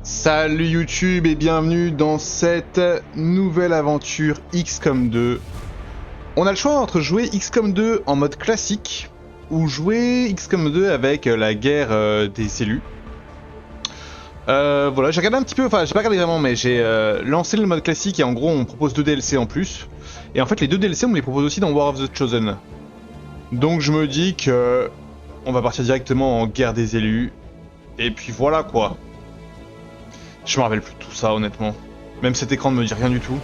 Salut YouTube et bienvenue dans cette nouvelle aventure XCOM 2. On a le choix entre jouer XCOM 2 en mode classique ou jouer XCOM 2 avec la guerre des élus. Voilà, j'ai regardé un petit peu, enfin j'ai pas regardé vraiment, mais j'ai lancé le mode classique et en gros on propose 2 DLC en plus. Et en fait les 2 DLC on me les propose aussi dans War of the Chosen. Donc je me dis que on va partir directement en guerre des élus. Et puis voilà quoi. Je me rappelle plus de tout ça honnêtement. Même cet écran ne me dit rien du tout.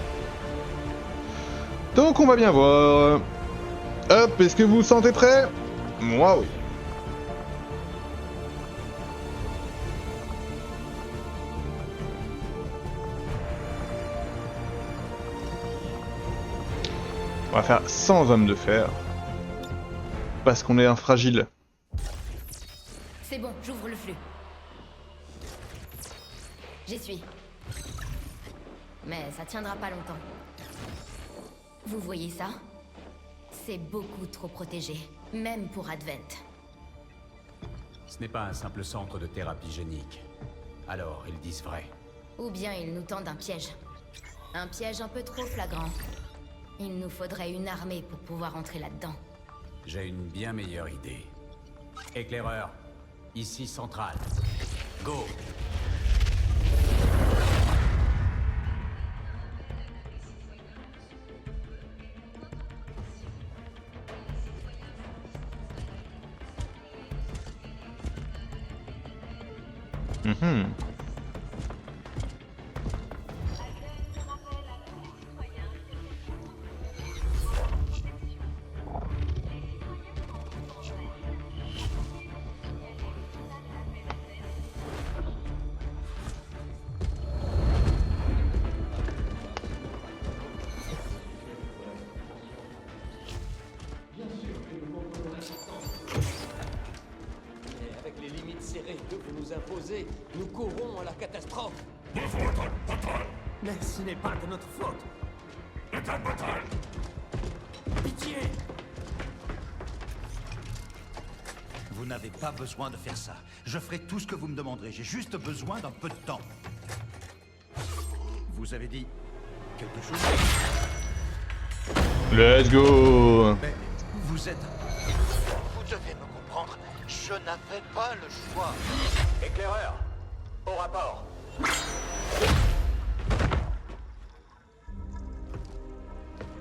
Donc on va bien voir. Hop, est-ce que vous vous sentez prêts? Moi oui. On va faire 100 hommes de fer. Parce qu'on est infragile. C'est bon, j'ouvre le flux. J'y suis. Mais ça tiendra pas longtemps. Vous voyez ça? C'est beaucoup trop protégé, même pour Advent. Ce n'est pas un simple centre de thérapie génique. Alors, ils disent vrai. Ou bien ils nous tendent un piège. Un piège un peu trop flagrant. Il nous faudrait une armée pour pouvoir entrer là-dedans. J'ai une bien meilleure idée. Éclaireur, ici centrale. Go! Avec les limites serrées que vous nous imposez, nous courons à la catastrophe. Mais ce n'est pas de notre faute. Pitié! Vous n'avez pas besoin de faire ça. Je ferai tout ce que vous me demanderez. J'ai juste besoin d'un peu de temps. Vous avez dit quelque chose? Let's go. Mais vous êtes... Vous devez me comprendre. Je n'avais pas le choix. Éclaireur, au rapport.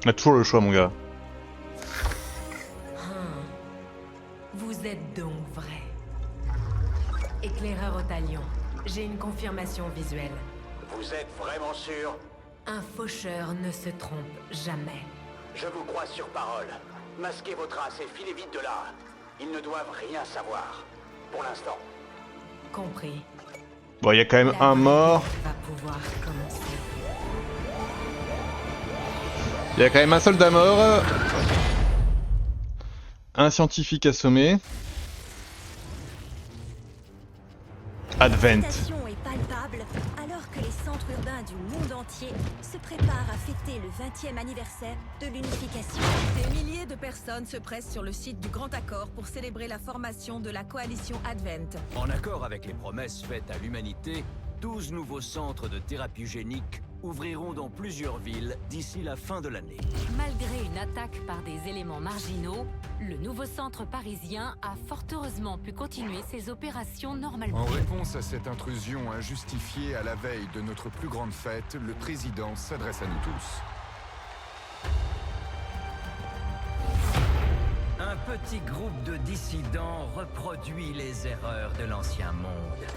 On a toujours le choix mon gars. Vous êtes donc vrai. Éclaireur au talion. J'ai une confirmation visuelle. Vous êtes vraiment sûr? Un faucheur ne se trompe jamais. Je vous crois sur parole. Masquez vos traces et filez vite de là. Ils ne doivent rien savoir. Pour l'instant. Compris. Bon, il y a quand même La un vraie mort. guerre va pouvoir commencer. Il y a quand même un soldat mort. Un scientifique assommé. Advent. L'excitation est palpable alors que les centres urbains du monde entier se préparent à fêter le 20e anniversaire de l'unification. Des milliers de personnes se pressent sur le site du Grand Accord pour célébrer la formation de la coalition Advent. En accord avec les promesses faites à l'humanité, 12 nouveaux centres de thérapie génique ouvriront dans plusieurs villes d'ici la fin de l'année. Malgré une attaque par des éléments marginaux, le nouveau centre parisien a fort heureusement pu continuer ses opérations normalement. En réponse à cette intrusion injustifiée à la veille de notre plus grande fête, le président s'adresse à nous tous. Un petit groupe de dissidents reproduit les erreurs de l'ancien monde.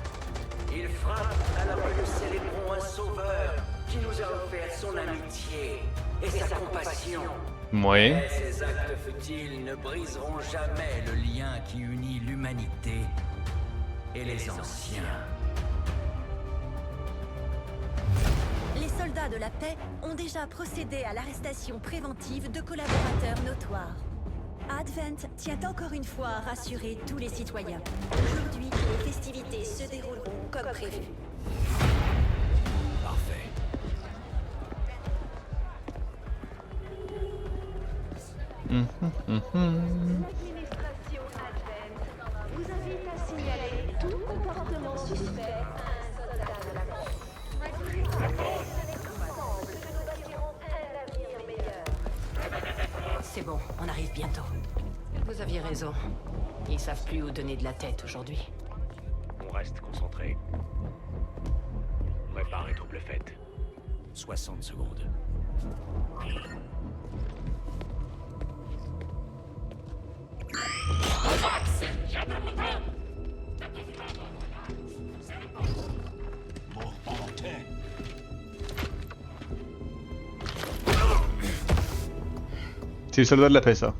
Il frappe alors que nous célébrons un sauveur qui nous a offert son amitié et sa compassion. Ouais. Mais ces actes futiles ne briseront jamais le lien qui unit l'humanité et les anciens. Les soldats de la paix ont déjà procédé à l'arrestation préventive de collaborateurs notoires. Advent tient encore une fois à rassurer tous les citoyens. Aujourd'hui, les festivités se dérouleront comme prévu. Parfait. L'administration Advent vous invite à signaler tout comportement suspect à un soldat de la paix. bon, on arrive bientôt. Vous aviez raison. Ils savent plus où donner de la tête aujourd'hui. On reste concentré. Préparez double fête. 60 secondes. C'est le soldat de la paix, ça.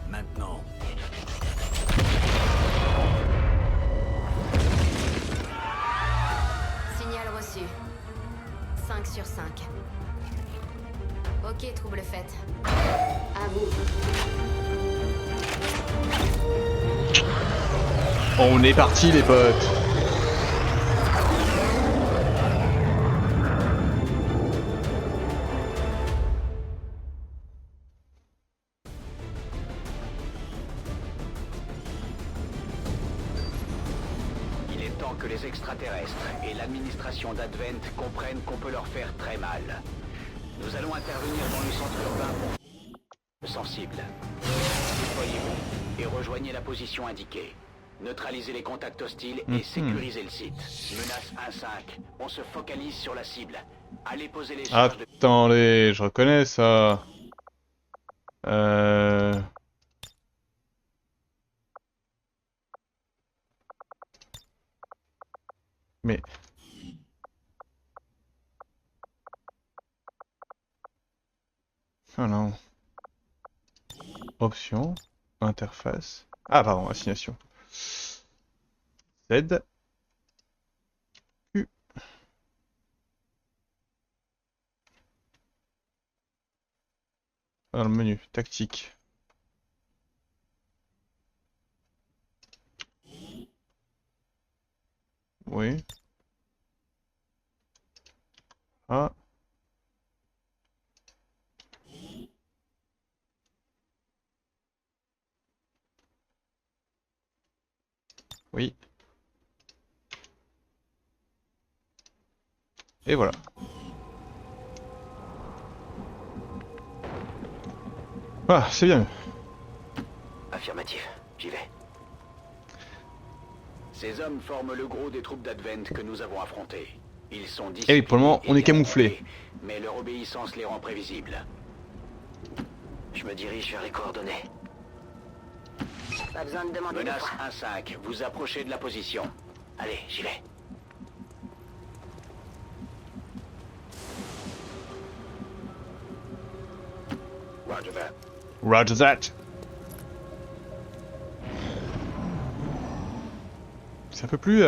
Maintenant. Signal reçu. 5 sur 5. Ok, trouble faite. À vous. On est parti, les potes. Il est temps que les extraterrestres et l'administration d'Advent comprennent qu'on peut leur faire très mal. Nous allons intervenir dans le centre urbain sensible. Déployez-vous et rejoignez la position indiquée. Neutralisez les contacts hostiles et sécurisez le site. Menace 1-5. On se focalise sur la cible. Allez poser les charges de... Attendez, je reconnais ça. Mais... Oh non. Options, interface... Ah pardon, assignation. Z. Q. Dans le menu, tactique. Oui. Ah. Oui. Et voilà. Ah, c'est bien. Affirmatif, j'y vais. Ces hommes forment le gros des troupes d'Advent que nous avons affrontées. Ils sont disciplinés. Et oui, pour le moment, on est camouflés. Mais leur obéissance les rend prévisibles. Je me dirige vers les coordonnées. Pas besoin de demander Menace 1-5, vous approchez de la position. Allez, j'y vais. Roger that. Roger that. C'est un peu plus...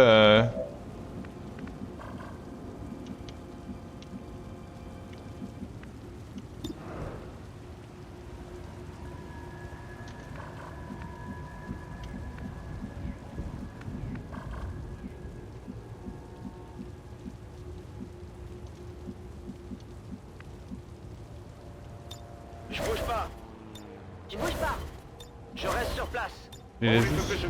Je bouge pas. Tu bouges pas. Je reste sur place. Il est juste...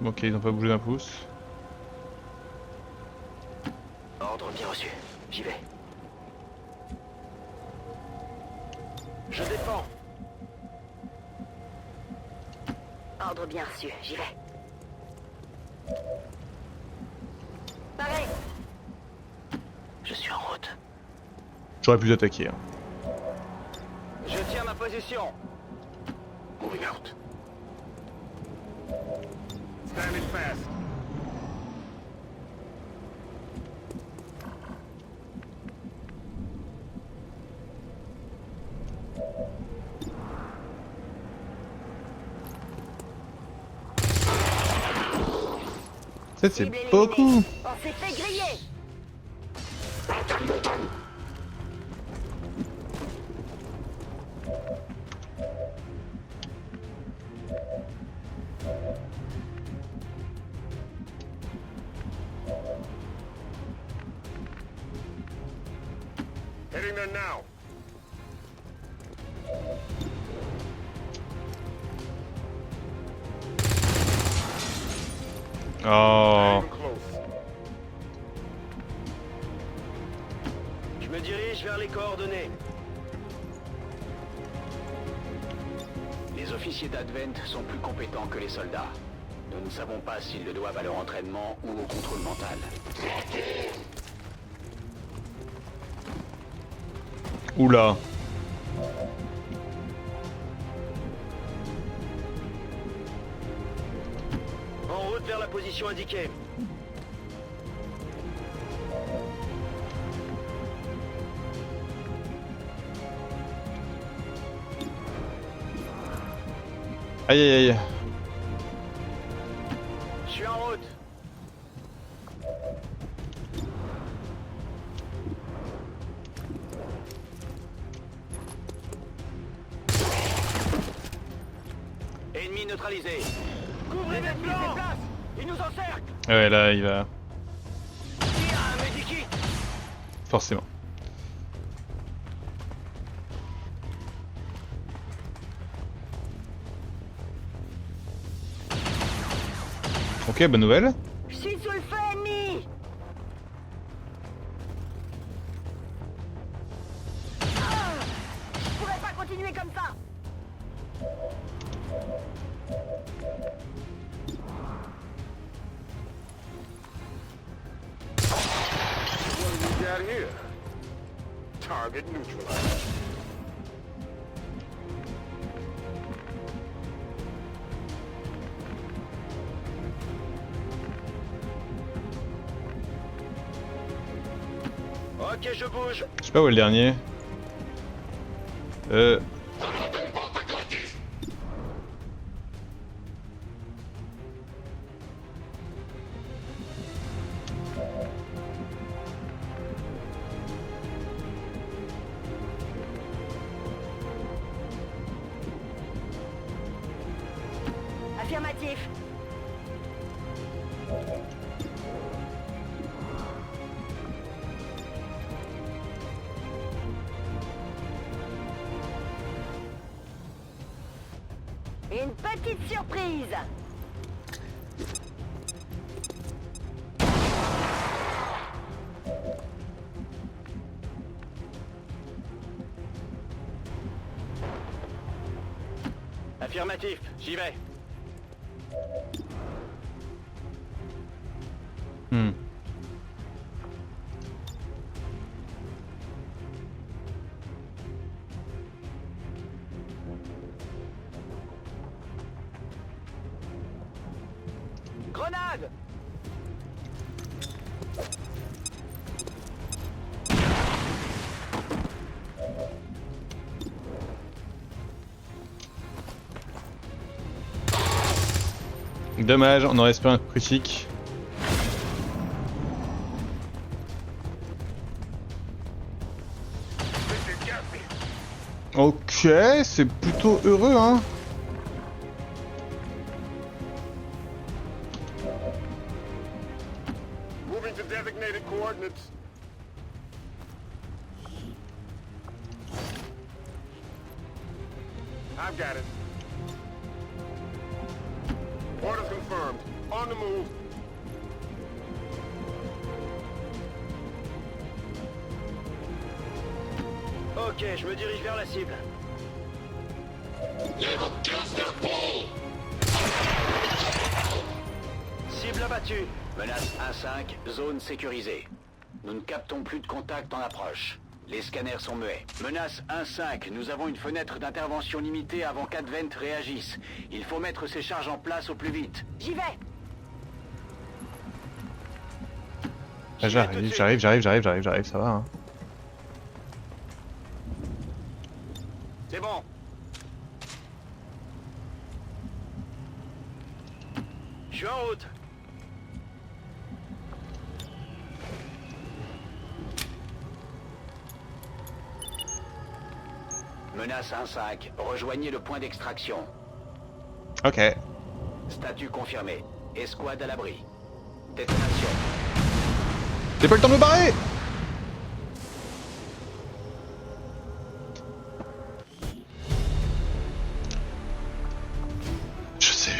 Ok, ils n'ont pas bougé d'un pouce. Ordre bien reçu. J'y vais. Je défends. Ordre bien reçu, j'y vais. Pareil. Je suis en route. J'aurais pu attaquer. Hein. Je tiens ma position. Moving out. Standing fast. C'est beaucoup. On s'est fait griller. Heading there now. Oh. Je me dirige vers les coordonnées. Les officiers d'Advent sont plus compétents que les soldats. Nous ne savons pas s'ils le doivent à leur entraînement ou au contrôle mental. Oula. En route vers la position indiquée. Aïe aïe aïe. Je suis en route. Ennemi neutralisé. Couvrez les flancs. Ils nous encerclent. Ouais, là, il va... Il y a un medikit. Forcément. Ok, bonne nouvelle. Je suis sous le feu ennemi. Je pourrais pas continuer comme ça. What do we got here? Target neutralized. Ok, je bouge. Je sais pas où est le dernier. Affirmatif. Une petite surprise. Affirmatif, j'y vais. Grenade! Dommage, on aurait espéré un critique. Ok, c'est plutôt heureux, hein. Moving to designated coordinates. I've got it. Orders confirmed. On the move. Ok, je me dirige vers la cible. Cible abattue. Menace 1-5, zone sécurisée. Nous ne captons plus de contact en approche. Les scanners sont muets. Menace 1-5, nous avons une fenêtre d'intervention limitée avant qu'Advent réagisse. Il faut mettre ces charges en place au plus vite. J'y vais. Ah, j'arrive, ça va. Hein. C'est bon. Je suis en route. Menace 1-5, rejoignez le point d'extraction. Ok. Statut confirmé. Escouade à l'abri. Détonation. J'ai pas le temps de me barrer. Je sais.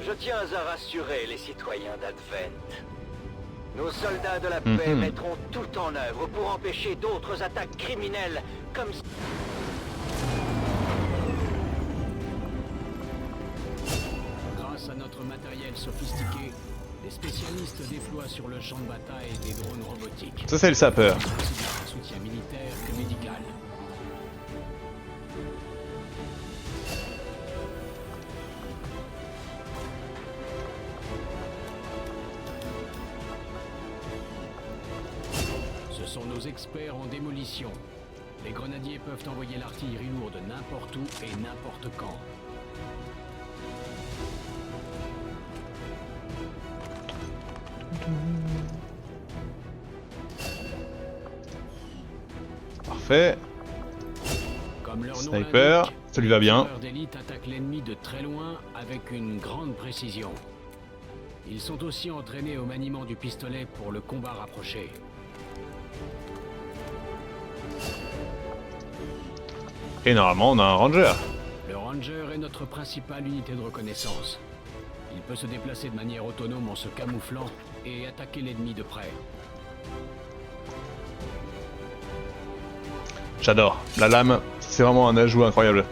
Je tiens à rassurer les citoyens d'Advent. Nos soldats de la paix mettront tout en œuvre pour empêcher d'autres attaques criminelles comme... Grâce à notre matériel sophistiqué, les spécialistes déploient sur le champ de bataille des drones robotiques. Ça c'est le sapeur. Aussi bien un soutien militaire que médical. Ce sont nos experts en démolition. Les grenadiers peuvent envoyer l'artillerie lourde n'importe où et n'importe quand. Parfait. Comme leur nom Sniper, l'indique, ça lui va bien. Les tireurs d'élite attaquent l'ennemi de très loin avec une grande précision. Ils sont aussi entraînés au maniement du pistolet pour le combat rapproché. Et normalement on a un ranger. Le Ranger est notre principale unité de reconnaissance. Il peut se déplacer de manière autonome en se camouflant et attaquer l'ennemi de près. J'adore. La lame, c'est vraiment un ajout incroyable.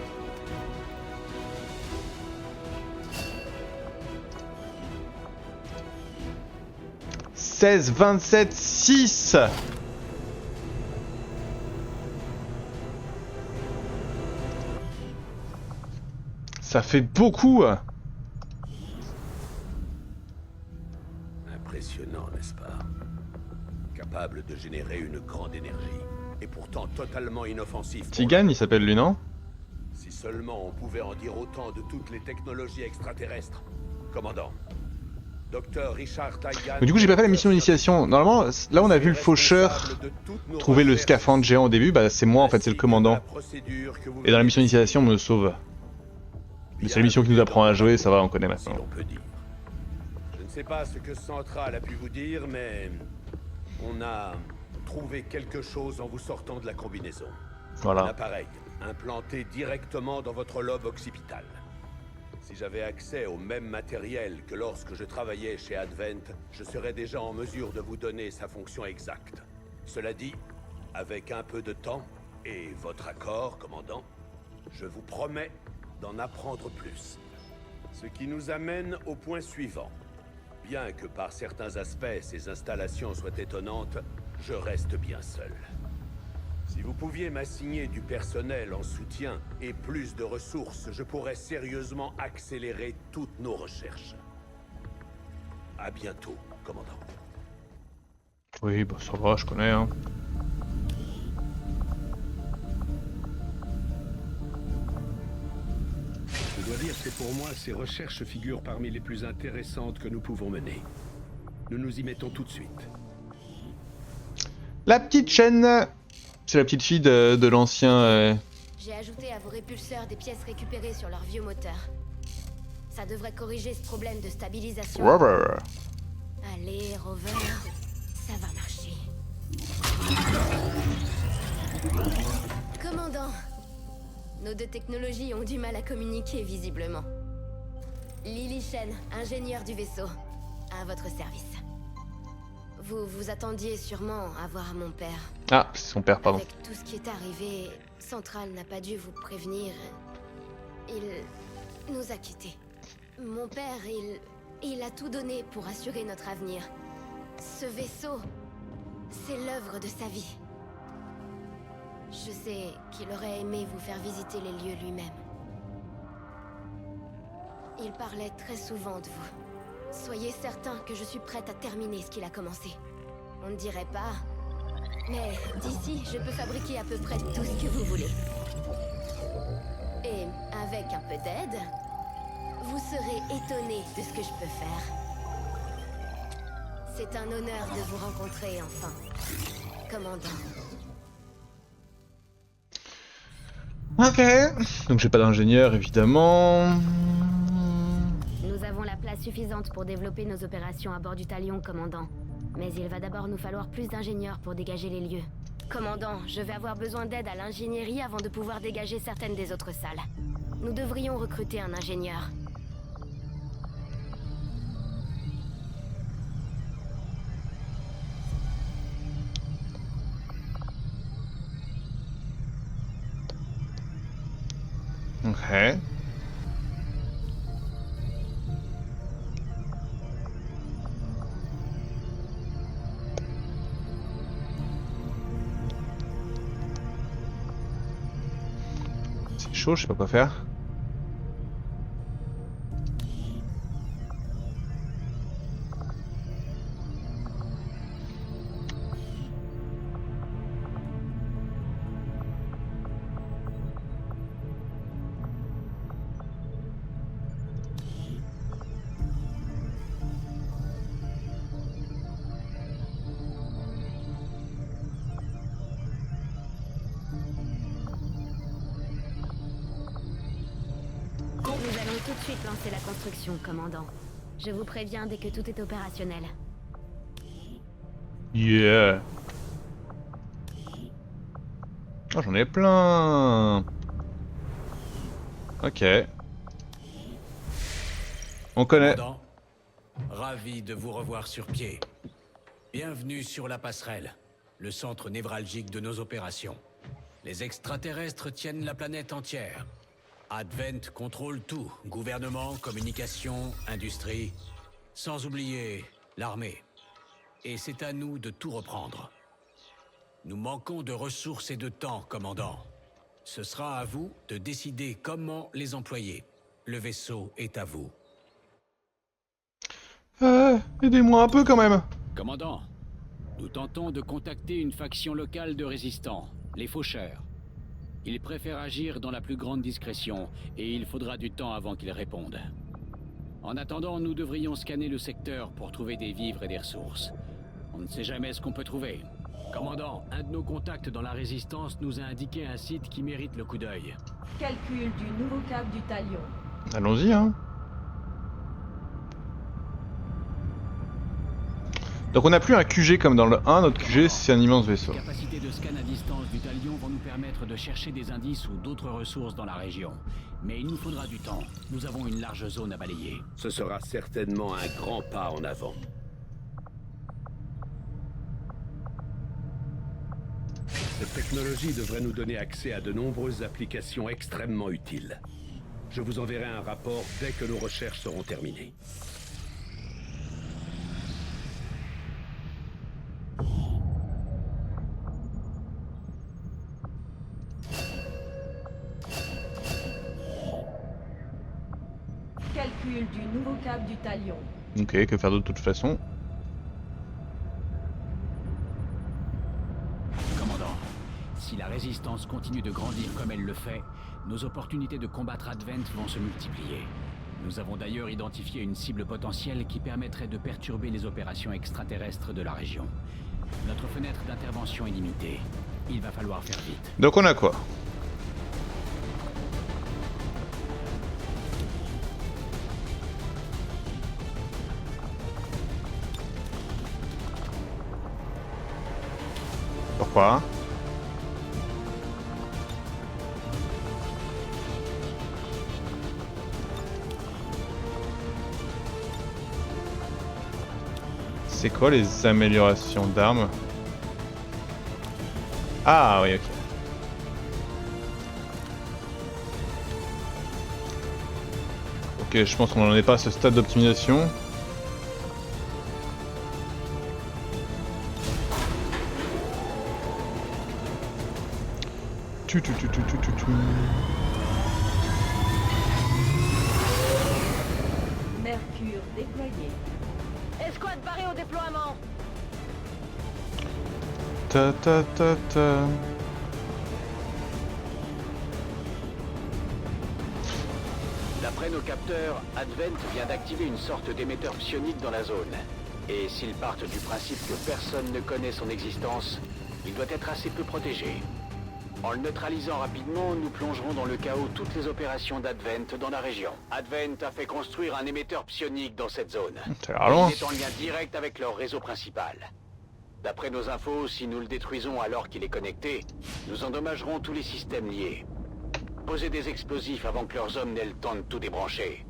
« 16, 27, 6 » Ça fait beaucoup. Impressionnant, n'est-ce pas? Capable de générer une grande énergie, et pourtant totalement inoffensif. Tigan, il s'appelle lui, non? Si seulement on pouvait en dire autant de toutes les technologies extraterrestres. Commandant. Docteur Richard Tigan... Mais du coup, j'ai pas fait la mission d'initiation. Normalement, là on a vu le faucheur trouver le scaphandre géant au début. Bah c'est moi en fait, c'est le commandant. Et dans la mission d'initiation, on me sauve. Mais c'est la mission qui nous apprend à jouer, ça va, on connaît maintenant. Je ne sais pas ce que Central a pu vous dire, mais... on a trouvé quelque chose en vous sortant de la combinaison. Voilà. Un appareil, implanté directement dans votre lobe occipital. Si j'avais accès au même matériel que lorsque je travaillais chez Advent, je serais déjà en mesure de vous donner sa fonction exacte. Cela dit, avec un peu de temps, et votre accord, commandant, je vous promets d'en apprendre plus. Ce qui nous amène au point suivant. Bien que par certains aspects ces installations soient étonnantes, je reste bien seul. Si vous pouviez m'assigner du personnel en soutien et plus de ressources, je pourrais sérieusement accélérer toutes nos recherches. À bientôt, commandant. Oui, bah ça va, je connais, hein. Je dois dire que pour moi, ces recherches figurent parmi les plus intéressantes que nous pouvons mener. Nous nous y mettons tout de suite. La petite chaîne. C'est la petite fille de l'ancien... J'ai ajouté à vos répulseurs des pièces récupérées sur leur vieux moteur. Ça devrait corriger ce problème de stabilisation. Rover. Allez, Rover, ça va marcher. Commandant, nos deux technologies ont du mal à communiquer visiblement. Lily Shen, ingénieur du vaisseau, à votre service. Vous vous attendiez sûrement à voir mon père. Ah, c'est son père, pardon. Avec tout ce qui est arrivé, Central n'a pas dû vous prévenir. Il nous a quittés. Mon père, il a tout donné pour assurer notre avenir. Ce vaisseau, c'est l'œuvre de sa vie. Je sais qu'il aurait aimé vous faire visiter les lieux lui-même. Il parlait très souvent de vous. Soyez certain que je suis prête à terminer ce qu'il a commencé. On ne dirait pas, mais d'ici, je peux fabriquer à peu près tout ce que vous voulez. Et avec un peu d'aide, vous serez étonné de ce que je peux faire. C'est un honneur de vous rencontrer enfin, commandant. Ok. Donc j'ai pas d'ingénieur, évidemment. Nous avons la place suffisante pour développer nos opérations à bord du Talion, commandant. Mais il va d'abord nous falloir plus d'ingénieurs pour dégager les lieux. Commandant, je vais avoir besoin d'aide à l'ingénierie avant de pouvoir dégager certaines des autres salles. Nous devrions recruter un ingénieur. Ouais. C'est chaud, je sais pas quoi faire. Nous allons tout de suite lancer la construction, commandant. Je vous préviens dès que tout est opérationnel. Yeah. Oh, j'en ai plein. Ok. On connaît. Commandant, ravi de vous revoir sur pied. Bienvenue sur la passerelle, le centre névralgique de nos opérations. Les extraterrestres tiennent la planète entière. Advent contrôle tout, gouvernement, communication, industrie, sans oublier l'armée. Et c'est à nous de tout reprendre. Nous manquons de ressources et de temps, commandant. Ce sera à vous de décider comment les employer. Le vaisseau est à vous. Aidez-moi un peu quand même. Commandant, nous tentons de contacter une faction locale de résistants, les Faucheurs. Ils préfèrent agir dans la plus grande discrétion, et il faudra du temps avant qu'ils répondent. En attendant, nous devrions scanner le secteur pour trouver des vivres et des ressources. On ne sait jamais ce qu'on peut trouver. Commandant, un de nos contacts dans la Résistance nous a indiqué un site qui mérite le coup d'œil. Calcul du nouveau cap du Talion. Allons-y, hein. Donc on n'a plus un QG comme dans le 1, notre QG c'est un immense vaisseau. Les capacités de scan à distance du Talion vont nous permettre de chercher des indices ou d'autres ressources dans la région. Mais il nous faudra du temps. Nous avons une large zone à balayer. Ce sera certainement un grand pas en avant. Cette technologie devrait nous donner accès à de nombreuses applications extrêmement utiles. Je vous enverrai un rapport dès que nos recherches seront terminées. Calcul du nouveau cap du Talion. Ok, que faire d'autre de toute façon? Commandant, si la résistance continue de grandir comme elle le fait, nos opportunités de combattre Advent vont se multiplier. Nous avons d'ailleurs identifié une cible potentielle qui permettrait de perturber les opérations extraterrestres de la région. Notre fenêtre d'intervention est limitée. Il va falloir faire vite. Donc on a quoi? Pourquoi? C'est quoi les améliorations d'armes? Ah oui, ok. Ok, je pense qu'on n'en est pas à ce stade d'optimisation. Mercure déployé. Escouade barrée au déploiement. Ta ta ta ta. D'après nos capteurs, Advent vient d'activer une sorte d'émetteur psionique dans la zone. Et s'ils partent du principe que personne ne connaît son existence, il doit être assez peu protégé. En le neutralisant rapidement, nous plongerons dans le chaos toutes les opérations d'Advent dans la région. Advent a fait construire un émetteur psionique dans cette zone. Ça a l'air loin. Il est en lien direct avec leur réseau principal. D'après nos infos, si nous le détruisons alors qu'il est connecté, nous endommagerons tous les systèmes liés. Posez des explosifs avant que leurs hommes n'aient le temps de tout débrancher.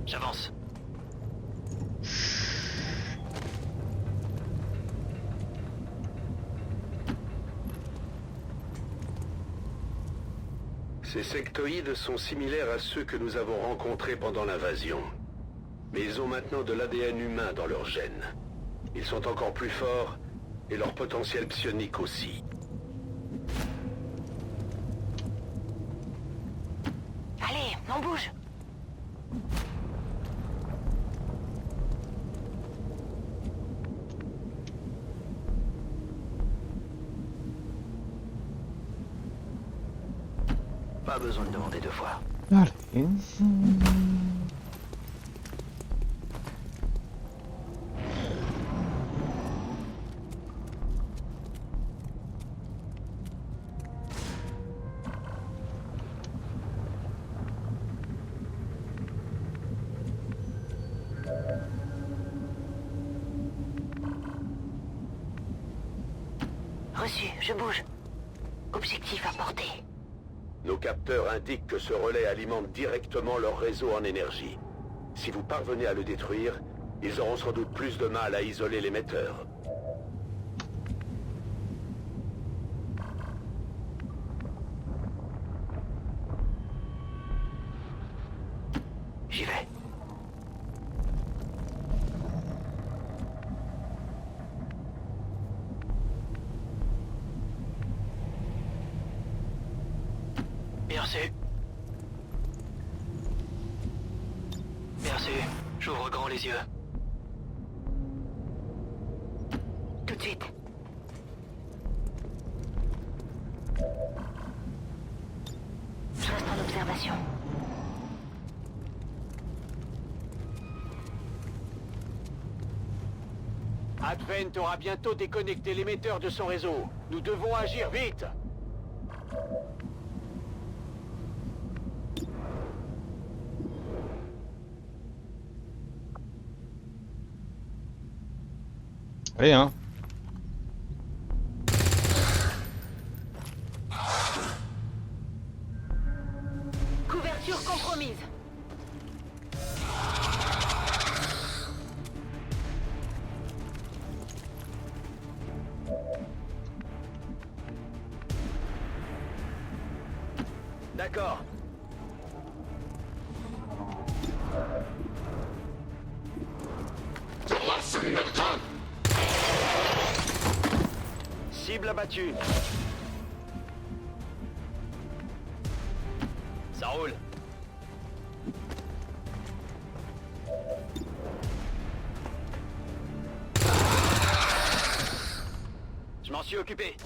J'avance. Ces sectoïdes sont similaires à ceux que nous avons rencontrés pendant l'invasion. Mais ils ont maintenant de l'ADN humain dans leurs gènes. Ils sont encore plus forts, et leur potentiel psionique aussi. Allez, on bouge. Pas besoin de demander deux fois. Allez. Reçu, je bouge. Objectif apporté. Nos capteurs indiquent que ce relais alimente directement leur réseau en énergie. Si vous parvenez à le détruire, ils auront sans doute plus de mal à isoler l'émetteur. J'y vais. Merci. Merci. J'ouvre grand les yeux. Tout de suite. Je reste en observation. Advent aura bientôt déconnecté l'émetteur de son réseau. Nous devons agir vite. Allez, hein. Couverture compromise. D'accord. Cible abattue. Ça roule. Je m'en suis occupé.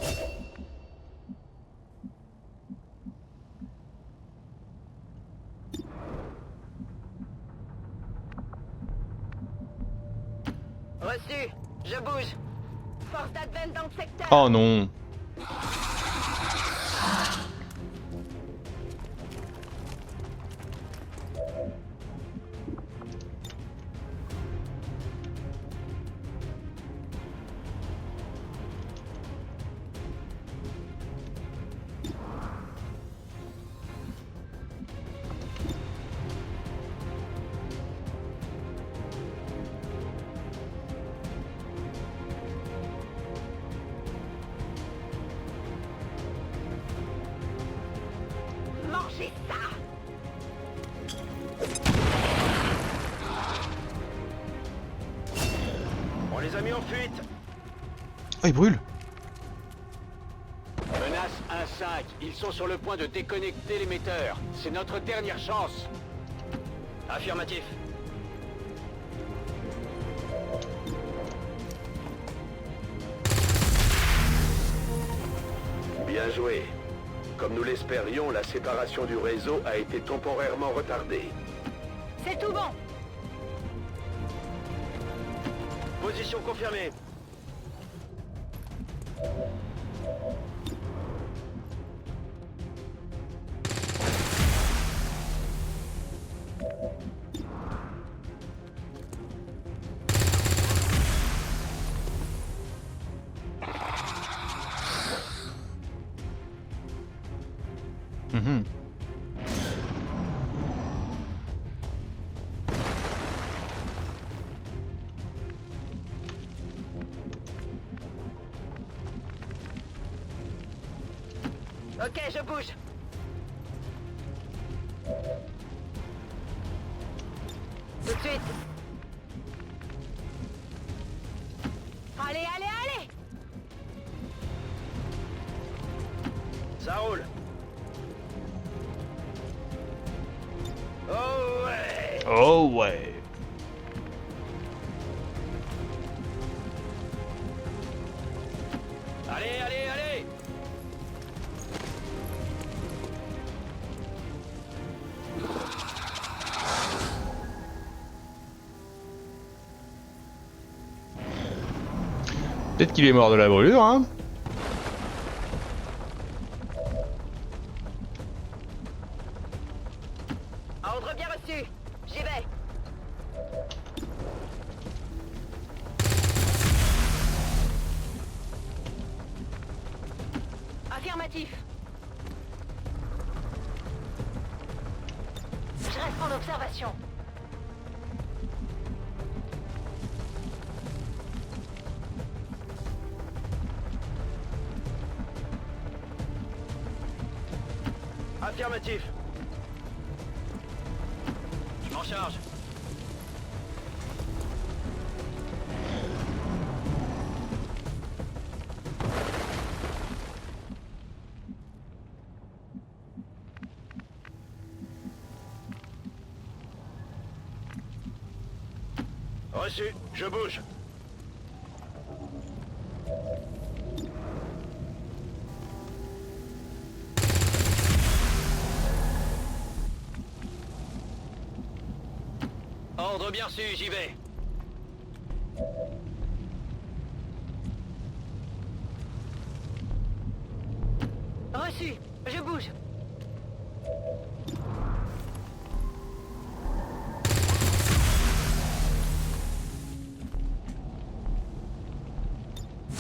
Reçu. Je bouge. Force d'Advent dans le secteur. Oh non. Mangez ça. On les a mis en fuite. Oh, il brûle. Menace 1-5. Ils sont sur le point de déconnecter l'émetteur. C'est notre dernière chance. Affirmatif. Bien joué. Comme nous l'espérions, la séparation du réseau a été temporairement retardée. C'est tout bon. Position confirmée. Mhm. Ok, je bouge. de suite. Allez, allez, allez! Ça roule. Oh ouais! Oh ouais. Allez, allez, allez! Peut-être qu'il est mort de la brûlure, hein. Ordre bien reçu. J'y vais. Affirmatif. Je reste en observation. Affirmatif. Je m'en charge. Reçu, je bouge. Ordre bien reçu, j'y vais. Reçu. Je bouge.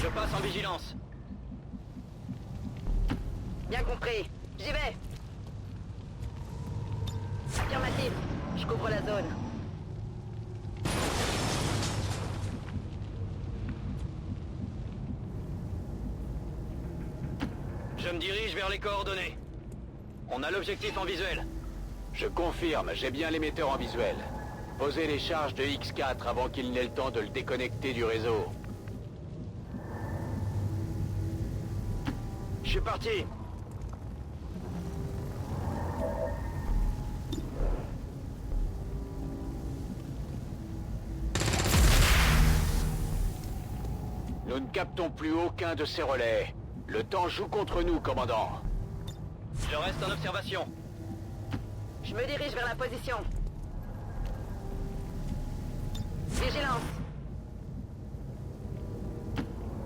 Je passe en vigilance. Bien compris. J'y vais. Affirmatif. Je couvre la zone. Je me dirige vers les coordonnées. On a l'objectif en visuel. Je confirme, j'ai bien l'émetteur en visuel. Posez les charges de X4 avant qu'il n'ait le temps de le déconnecter du réseau. Je suis parti. Nous ne captons plus aucun de ces relais. Le temps joue contre nous, commandant. Je reste en observation. Je me dirige vers la position. Vigilance.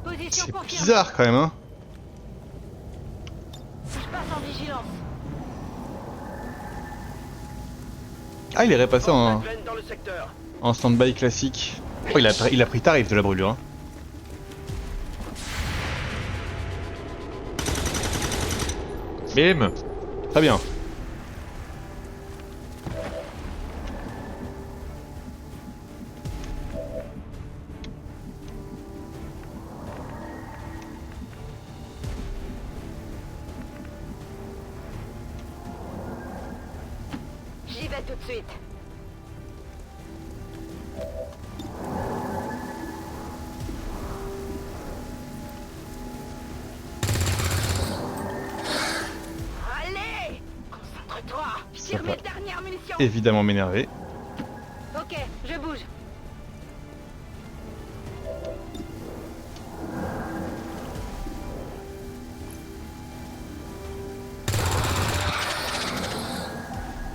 Position C'est confirmée. bizarre quand même, hein. Je passe en vigilance. Ah, il est repassé en, Advent dans le secteur. en stand-by classique. Oh, il a pris tarif de la brûlure, hein. Bim. Très bien. J'y vais tout de suite. Allez! Concentre-toi! Je Ça tire va mes dernières munitions! évidemment m'énerver. Ok, je bouge.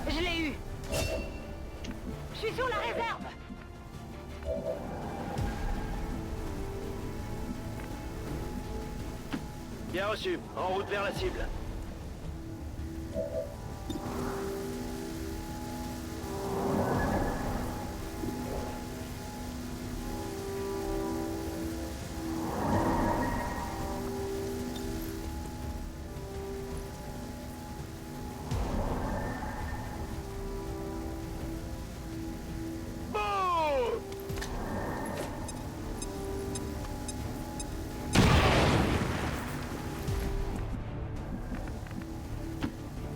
Je l'ai eu. Je suis sur la réserve. Bien reçu. En route vers la cible.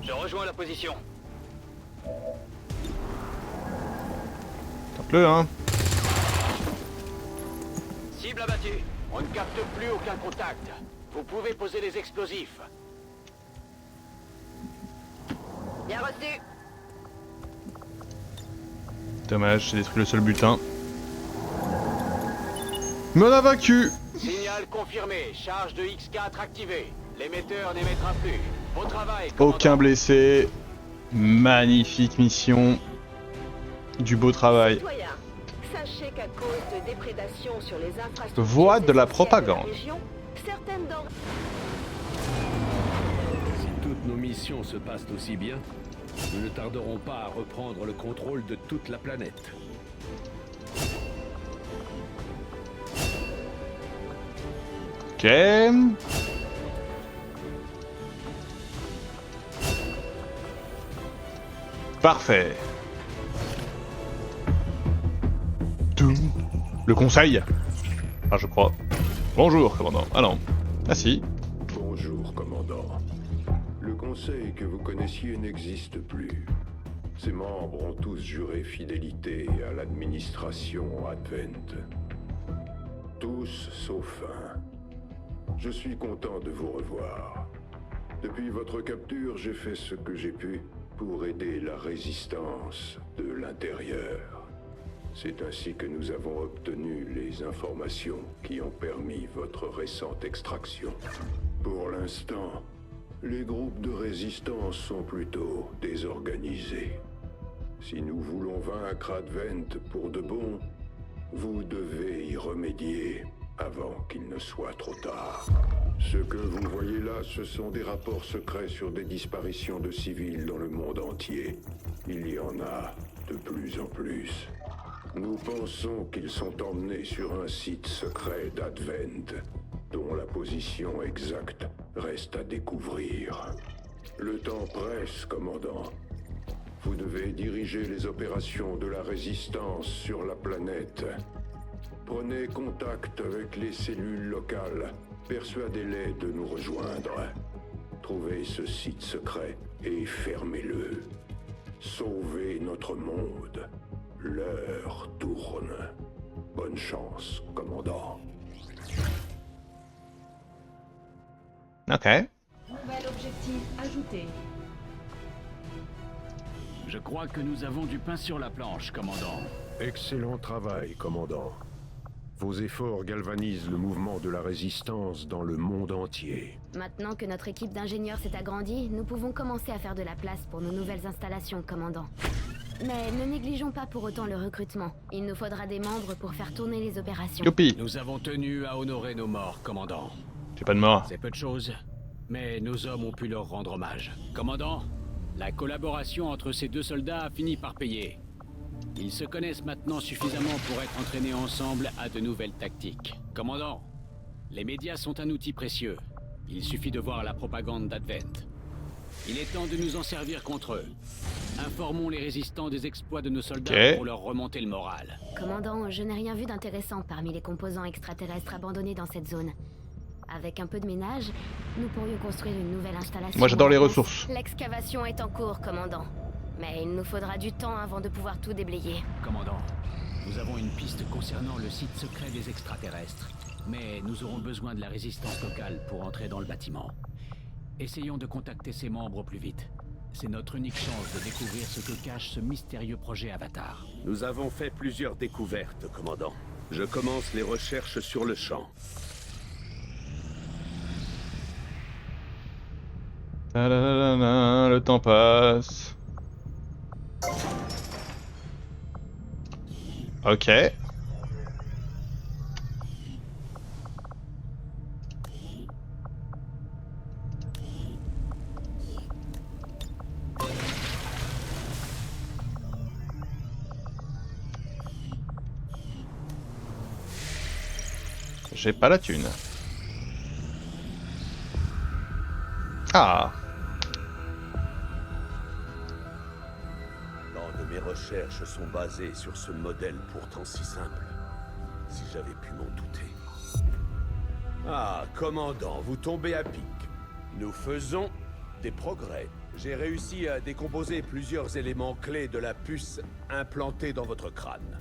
Je rejoins la position. Faites-le, hein. Cible abattue. On ne capte plus aucun contact. Vous pouvez poser les explosifs. Bien reçu. Dommage, j'ai détruit le seul butin. Mais on a vaincu. Signal confirmé. Charge de X4 activée. L'émetteur n'émettra plus. Bon travail, commandant. Aucun blessé. Magnifique mission. Du beau travail. Citoyens, sachez qu'à cause de déprédations sur les infrastructures Voix de la essentielles propagande. région, certaines denrées... Si toutes nos missions se passent aussi bien, nous ne tarderons pas à reprendre le contrôle de toute la planète. Ok. Parfait. Tout. Le conseil. Ah, je crois. Bonjour, commandant. Ah non. Ah si. Bonjour, commandant. Le conseil que vous connaissiez n'existe plus. Ses membres ont tous juré fidélité à l'administration Advent. Tous sauf un. Je suis content de vous revoir. Depuis votre capture, j'ai fait ce que j'ai pu pour aider la résistance de l'intérieur. C'est ainsi que nous avons obtenu les informations qui ont permis votre récente extraction. Pour l'instant, les groupes de résistance sont plutôt désorganisés. Si nous voulons vaincre Advent pour de bon, vous devez y remédier avant qu'il ne soit trop tard. Ce que vous voyez là, ce sont des rapports secrets sur des disparitions de civils dans le monde entier. Il y en a de plus en plus. Nous pensons qu'ils sont emmenés sur un site secret d'Advent, dont la position exacte reste à découvrir. Le temps presse, commandant. Vous devez diriger les opérations de la résistance sur la planète. Prenez contact avec les cellules locales. Persuadez-les de nous rejoindre. Trouvez ce site secret et fermez-le. Sauvez notre monde. L'heure tourne. Bonne chance, commandant. Ok. Nouvel objectif ajouté. Je crois que nous avons du pain sur la planche, commandant. Excellent travail, commandant. Vos efforts galvanisent le mouvement de la résistance dans le monde entier. Maintenant que notre équipe d'ingénieurs s'est agrandie, nous pouvons commencer à faire de la place pour nos nouvelles installations, commandant. Mais ne négligeons pas pour autant le recrutement. Il nous faudra des membres pour faire tourner les opérations. Youpi. Nous avons tenu à honorer nos morts, commandant. J'ai pas de mort. C'est peu de choses, mais nos hommes ont pu leur rendre hommage. Commandant, la collaboration entre ces deux soldats a fini par payer. Ils se connaissent maintenant suffisamment pour être entraînés ensemble à de nouvelles tactiques. Commandant, les médias sont un outil précieux. Il suffit de voir la propagande d'Advent. Il est temps de nous en servir contre eux. Informons les résistants des exploits de nos soldats pour leur remonter le moral. Commandant, je n'ai rien vu d'intéressant parmi les composants extraterrestres abandonnés dans cette zone. Avec un peu de ménage, nous pourrions construire une nouvelle installation. Moi j'adore les ressources. L'excavation est en cours, commandant. Mais il nous faudra du temps avant de pouvoir tout déblayer. Commandant, nous avons une piste concernant le site secret des extraterrestres. Mais nous aurons besoin de la résistance locale pour entrer dans le bâtiment. Essayons de contacter ses membres au plus vite. C'est notre unique chance de découvrir ce que cache ce mystérieux projet Avatar. Nous avons fait plusieurs découvertes, commandant. Je commence les recherches sur le champ. Le temps passe. Ok. J'ai pas la thune. Ah. Tant de mes recherches sont basées sur ce modèle pourtant si simple. Si j'avais pu m'en douter. Ah, commandant, vous tombez à pic. Nous faisons des progrès. J'ai réussi à décomposer plusieurs éléments clés de la puce implantée dans votre crâne.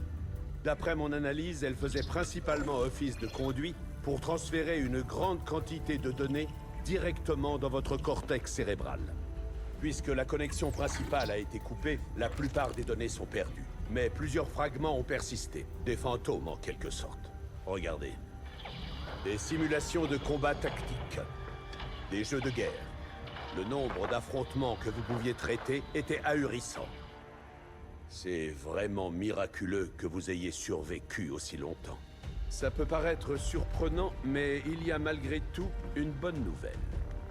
D'après mon analyse, elle faisait principalement office de conduit pour transférer une grande quantité de données directement dans votre cortex cérébral. Puisque la connexion principale a été coupée, la plupart des données sont perdues. Mais plusieurs fragments ont persisté, des fantômes en quelque sorte. Regardez. Des simulations de combat tactiques, des jeux de guerre. Le nombre d'affrontements que vous pouviez traiter était ahurissant. C'est vraiment miraculeux que vous ayez survécu aussi longtemps. Ça peut paraître surprenant, mais il y a malgré tout une bonne nouvelle.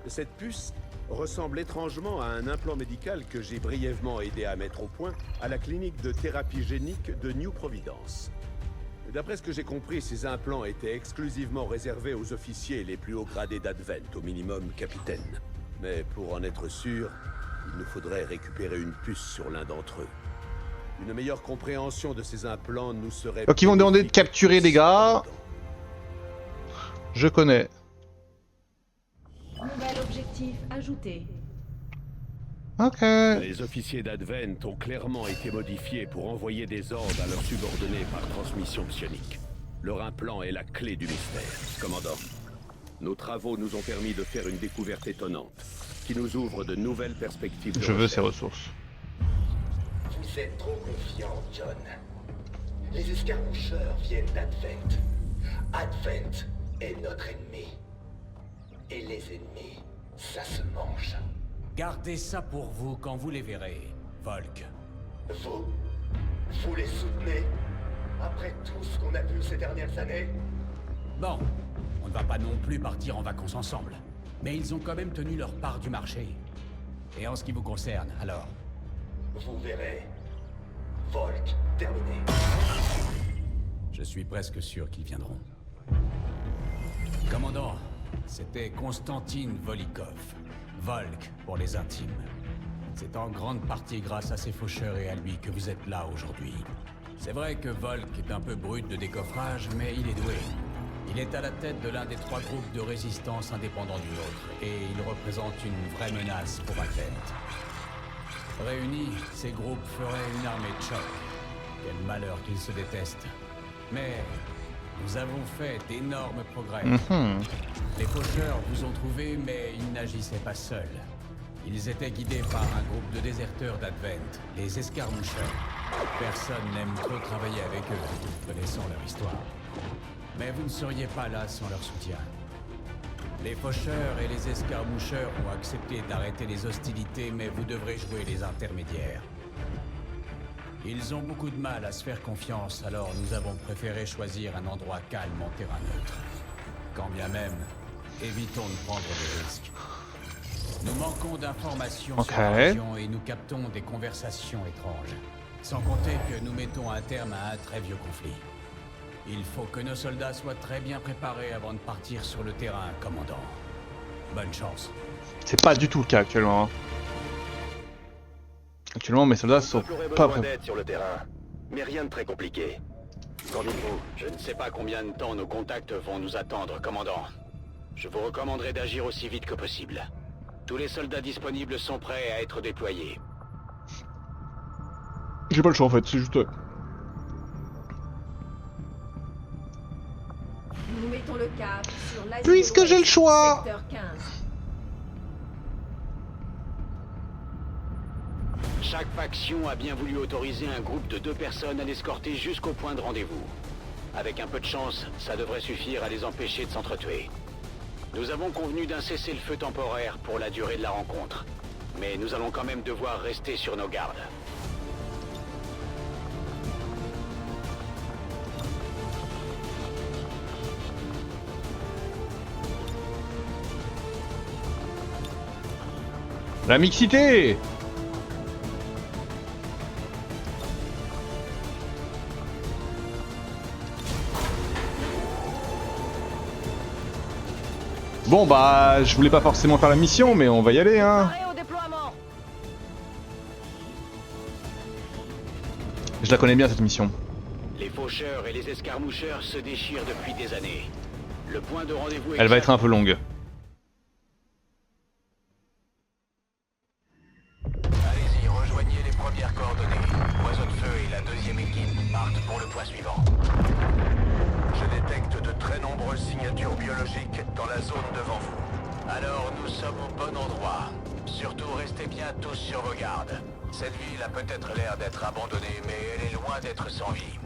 Cette puce ressemble étrangement à un implant médical que j'ai brièvement aidé à mettre au point à la clinique de thérapie génique de New Providence. D'après ce que j'ai compris, ces implants étaient exclusivement réservés aux officiers les plus hauts gradés d'Advent, au minimum capitaine. Mais pour en être sûr, il nous faudrait récupérer une puce sur l'un d'entre eux. Une meilleure compréhension de ces implants nous serait... Donc ils vont demander de capturer des gars. Je connais. Nouvel objectif ajouté. Ok. Les officiers d'Advent ont clairement été modifiés pour envoyer des ordres à leurs subordonnés par transmission psionique. Leur implant est la clé du mystère, commandant. Nos travaux nous ont permis de faire une découverte étonnante, qui nous ouvre de nouvelles perspectives de Je veux ces ressources. Vous êtes trop confiant, John. Les escarmoucheurs viennent d'Advent. Advent est notre ennemi. Et les ennemis, ça se mange. Gardez ça pour vous quand vous les verrez, Volk. Vous les soutenez? Après tout ce qu'on a vu ces dernières années? Bon, on ne va pas non plus partir en vacances ensemble. Mais ils ont quand même tenu leur part du marché. Et en ce qui vous concerne, alors? Vous verrez. Volk, terminé. Je suis presque sûr qu'ils viendront. Commandant, c'était Konstantin Volikov. Volk, pour les intimes. C'est en grande partie grâce à ses faucheurs et à lui que vous êtes là aujourd'hui. C'est vrai que Volk est un peu brut de décoffrage, mais il est doué. Il est à la tête de l'un des 3 groupes de résistance indépendants du nôtre, et il représente une vraie menace pour Advent. Réunis, ces groupes feraient une armée de choc. Quel malheur qu'ils se détestent. Mais nous avons fait d'énormes progrès. Les faucheurs vous ont trouvé, mais ils n'agissaient pas seuls. Ils étaient guidés par un groupe de déserteurs d'Advent, les escarmoucheurs. Personne n'aime trop travailler avec eux, connaissant leur histoire. Mais vous ne seriez pas là sans leur soutien. Les faucheurs et les escarmoucheurs ont accepté d'arrêter les hostilités, mais vous devrez jouer les intermédiaires. Ils ont beaucoup de mal à se faire confiance, alors nous avons préféré choisir un endroit calme en terrain neutre. Quand bien même, évitons de prendre des risques. Nous manquons d'informations sur la région et nous captons des conversations étranges. Sans compter que nous mettons un terme à un très vieux conflit. Il faut que nos soldats soient très bien préparés avant de partir sur le terrain, commandant. Bonne chance. C'est pas du tout le cas actuellement. Actuellement, mes soldats sont pas besoin d'aide sur le terrain, mais rien de très compliqué. Qu'en dites-vous? Je ne sais pas combien de temps nos contacts vont nous attendre, commandant. Je vous recommanderais d'agir aussi vite que possible. Tous les soldats disponibles sont prêts à être déployés. J'ai pas le choix en fait, c'est juste... Nous mettons le cap sur l'Asie. Puisque j'ai le choix. Secteur 15. Chaque faction a bien voulu autoriser un groupe de 2 personnes à l'escorter jusqu'au point de rendez-vous. Avec un peu de chance, ça devrait suffire à les empêcher de s'entretuer. Nous avons convenu d'un cessez-le-feu temporaire pour la durée de la rencontre. Mais nous allons quand même devoir rester sur nos gardes. La mixité! Bon bah, je voulais pas forcément faire la mission, mais on va y aller hein. Je la connais bien cette mission. Les faucheurs et les escarmoucheurs se déchirent depuis des années. Le point de rendez-vous est... Elle va être un peu longue. Allez-y, rejoignez les premières coordonnées. Oiseau de feu est la 2e 7e équipe partent pour le point suivant. Je détecte de très nombreuses signatures biologiques dans la zone devant vous. Alors nous sommes au bon endroit. Surtout restez bien tous sur vos gardes. Cette ville a peut-être l'air d'être abandonnée, mais elle est loin d'être sans vie.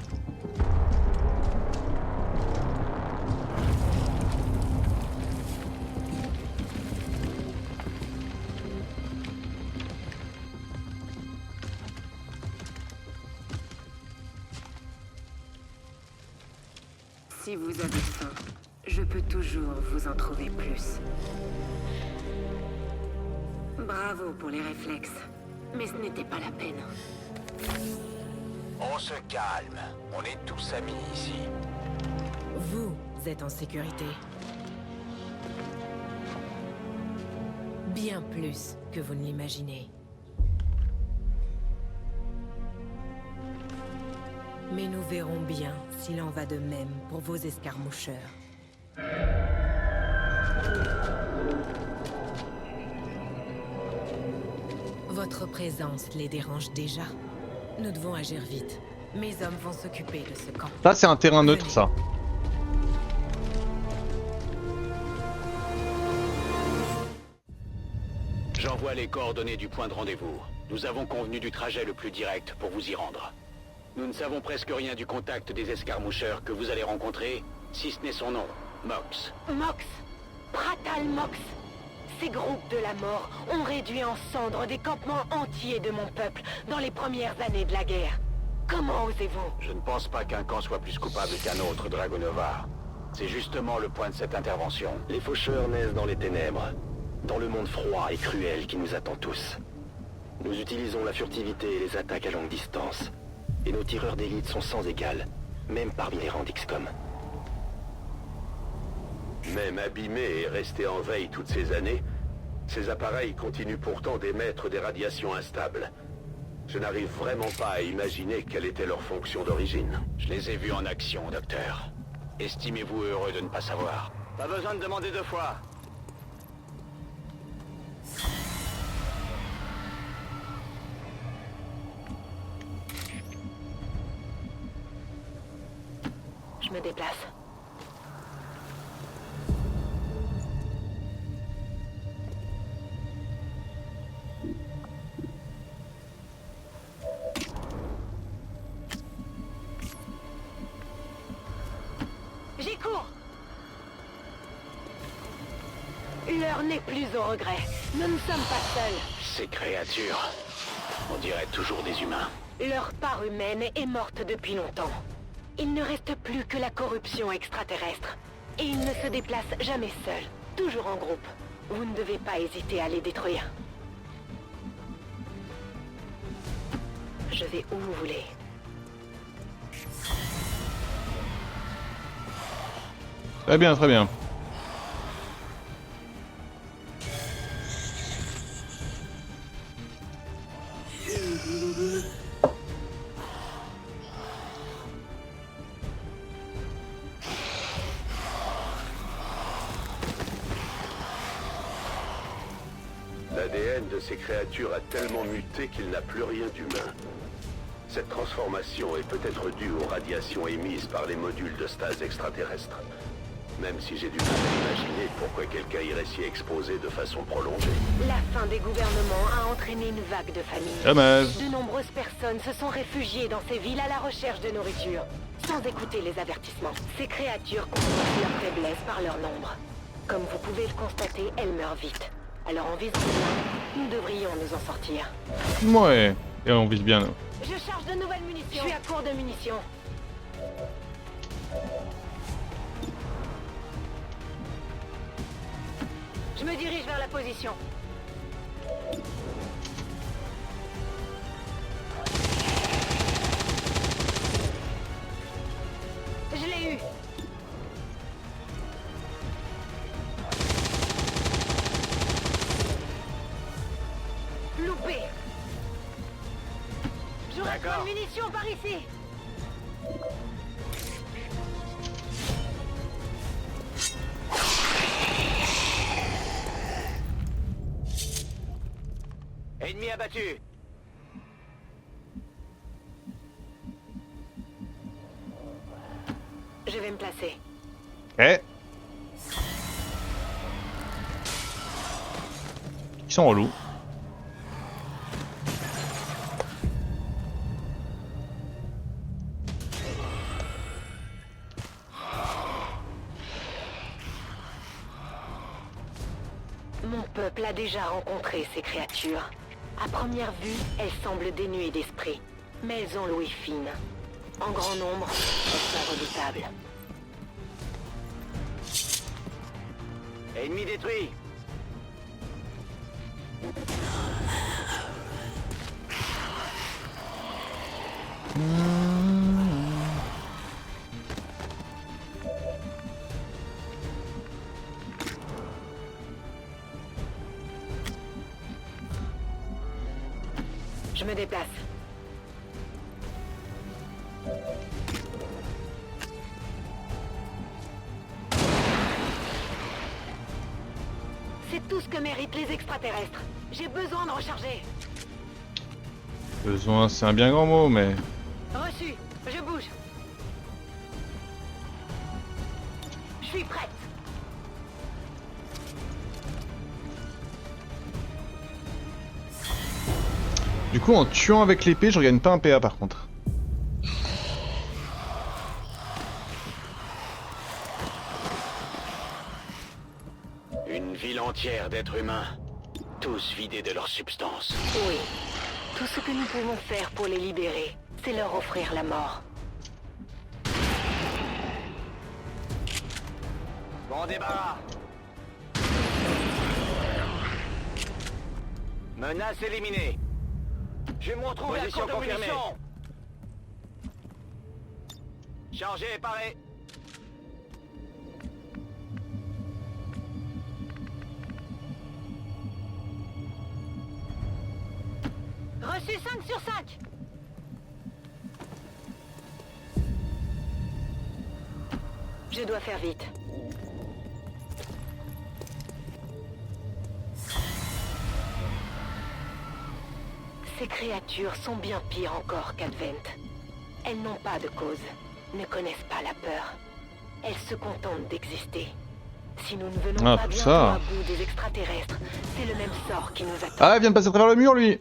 Si vous avez faim, je peux toujours vous en trouver plus. Bravo pour les réflexes, mais ce n'était pas la peine. On se calme. On est tous amis ici. Vous êtes en sécurité. Bien plus que vous ne l'imaginez. Mais nous verrons bien s'il en va de même pour vos escarmoucheurs. Votre présence les dérange déjà. Nous devons agir vite. Mes hommes vont s'occuper de ce camp. Ça, c'est un terrain neutre, ça. J'envoie les coordonnées du point de rendez-vous. Nous avons convenu du trajet le plus direct pour vous y rendre. Nous ne savons presque rien du contact des escarmoucheurs que vous allez rencontrer, si ce n'est son nom, Mox. Mox. Pratal Mox. Ces groupes de la mort ont réduit en cendres des campements entiers de mon peuple dans les premières années de la guerre. Comment osez-vous? Je ne pense pas qu'un camp soit plus coupable qu'un autre, Dragonova. C'est justement le point de cette intervention. Les faucheurs naissent dans les ténèbres, dans le monde froid et cruel qui nous attend tous. Nous utilisons la furtivité et les attaques à longue distance. Et nos tireurs d'élite sont sans égal, même parmi les rangs d'XCOM. Même abîmés et restés en veille toutes ces années, ces appareils continuent pourtant d'émettre des radiations instables. Je n'arrive vraiment pas à imaginer quelle était leur fonction d'origine. Je les ai vus en action, docteur. Estimez-vous heureux de ne pas savoir? Pas besoin de demander deux fois. Je me déplace. J'y cours. L'heure n'est plus au regret. Nous ne sommes pas seuls. Ces créatures, on dirait toujours des humains. Leur part humaine est morte depuis longtemps. Il ne reste plus que la corruption extraterrestre. Et ils ne se déplacent jamais seuls, toujours en groupe. Vous ne devez pas hésiter à les détruire. Je vais où vous voulez. Très bien, très bien. L'ADN de ces créatures a tellement muté qu'il n'a plus rien d'humain. Cette transformation est peut-être due aux radiations émises par les modules de stase extraterrestres. Même si j'ai du mal à imaginer pourquoi quelqu'un irait s'y exposer de façon prolongée. La fin des gouvernements a entraîné une vague de famine. Dommage. De nombreuses personnes se sont réfugiées dans ces villes à la recherche de nourriture, sans écouter les avertissements. Ces créatures compensent leur faiblesse par leur nombre. Comme vous pouvez le constater, elles meurent vite. Alors en visant bien, nous devrions nous en sortir. Ouais, et on vise bien. Je charge de nouvelles munitions. Je suis à court de munitions. Je me dirige vers la position. Je l'ai eu. Loupé. J'aurais pas de munitions par ici. Ennemi abattu. Je vais me placer. Eh. Ils sont relous. Mon peuple a déjà rencontré ces créatures. À première vue, elles semblent dénuées d'esprit. Mais elles ont l'ouïe fine. En grand nombre, elles sont redoutables. Ennemi détruit. Je me déplace. C'est tout ce que méritent les extraterrestres. J'ai besoin de recharger. Besoin, c'est un bien grand mot, mais... Reçu. Je bouge. Je suis prête. Du coup, en tuant avec l'épée, je regagne pas un PA par contre. Une ville entière d'êtres humains, tous vidés de leur substance. Oui. Tout ce que nous pouvons faire pour les libérer, c'est leur offrir la mort. Bon débarras. Menace éliminée. Je me retrouve à court de munitions. Chargé et paré. Reçu 5 sur 5. Je dois faire vite. Ces créatures sont bien pires encore qu'Advent. Elles n'ont pas de cause, ne connaissent pas la peur. Elles se contentent d'exister. Si nous ne venons pas bientôt à bout des extraterrestres, c'est le même sort qui nous attend. Ah, il vient de passer à travers le mur, lui.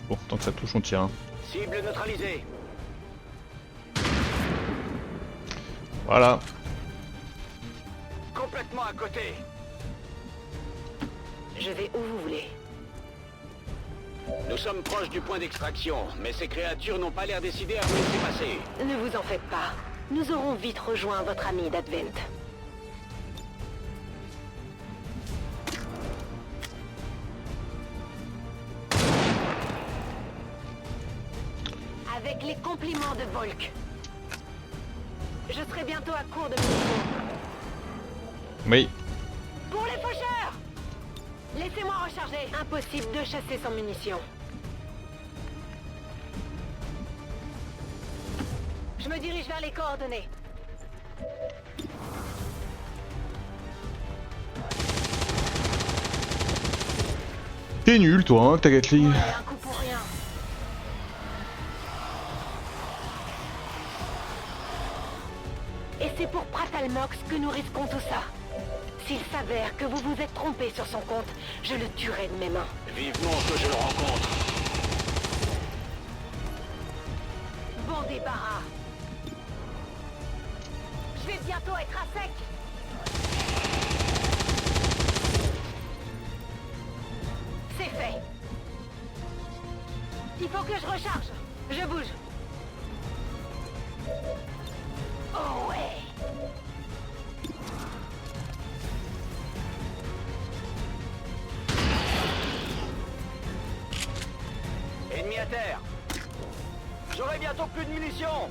Bon, tant que ça touche, on tire. Hein. Cible neutralisée. Voilà. Complètement à côté. Je vais où vous voulez. Nous sommes proches du point d'extraction, mais ces créatures n'ont pas l'air décidées à vous laisser passer. Ne vous en faites pas. Nous aurons vite rejoint votre ami d'Advent. Avec les compliments de Volk. Je serai bientôt à court de munitions. Oui. Pour les faucheurs! Laissez-moi recharger. Impossible de chasser sans munitions. Je me dirige vers les coordonnées. T'es nul, toi, hein, ta Gatling. Ouais, un coup pour rien. Et c'est pour Pratalmox que nous risquons tout ça. S'il s'avère que vous vous êtes trompé sur son compte, je le tuerai de mes mains. Vivement que je le rencontre. Bon débarras. Je vais bientôt être à sec. C'est fait. Il faut que je recharge. Je bouge. Oh ouais. Ennemi à terre. J'aurai bientôt plus de munitions.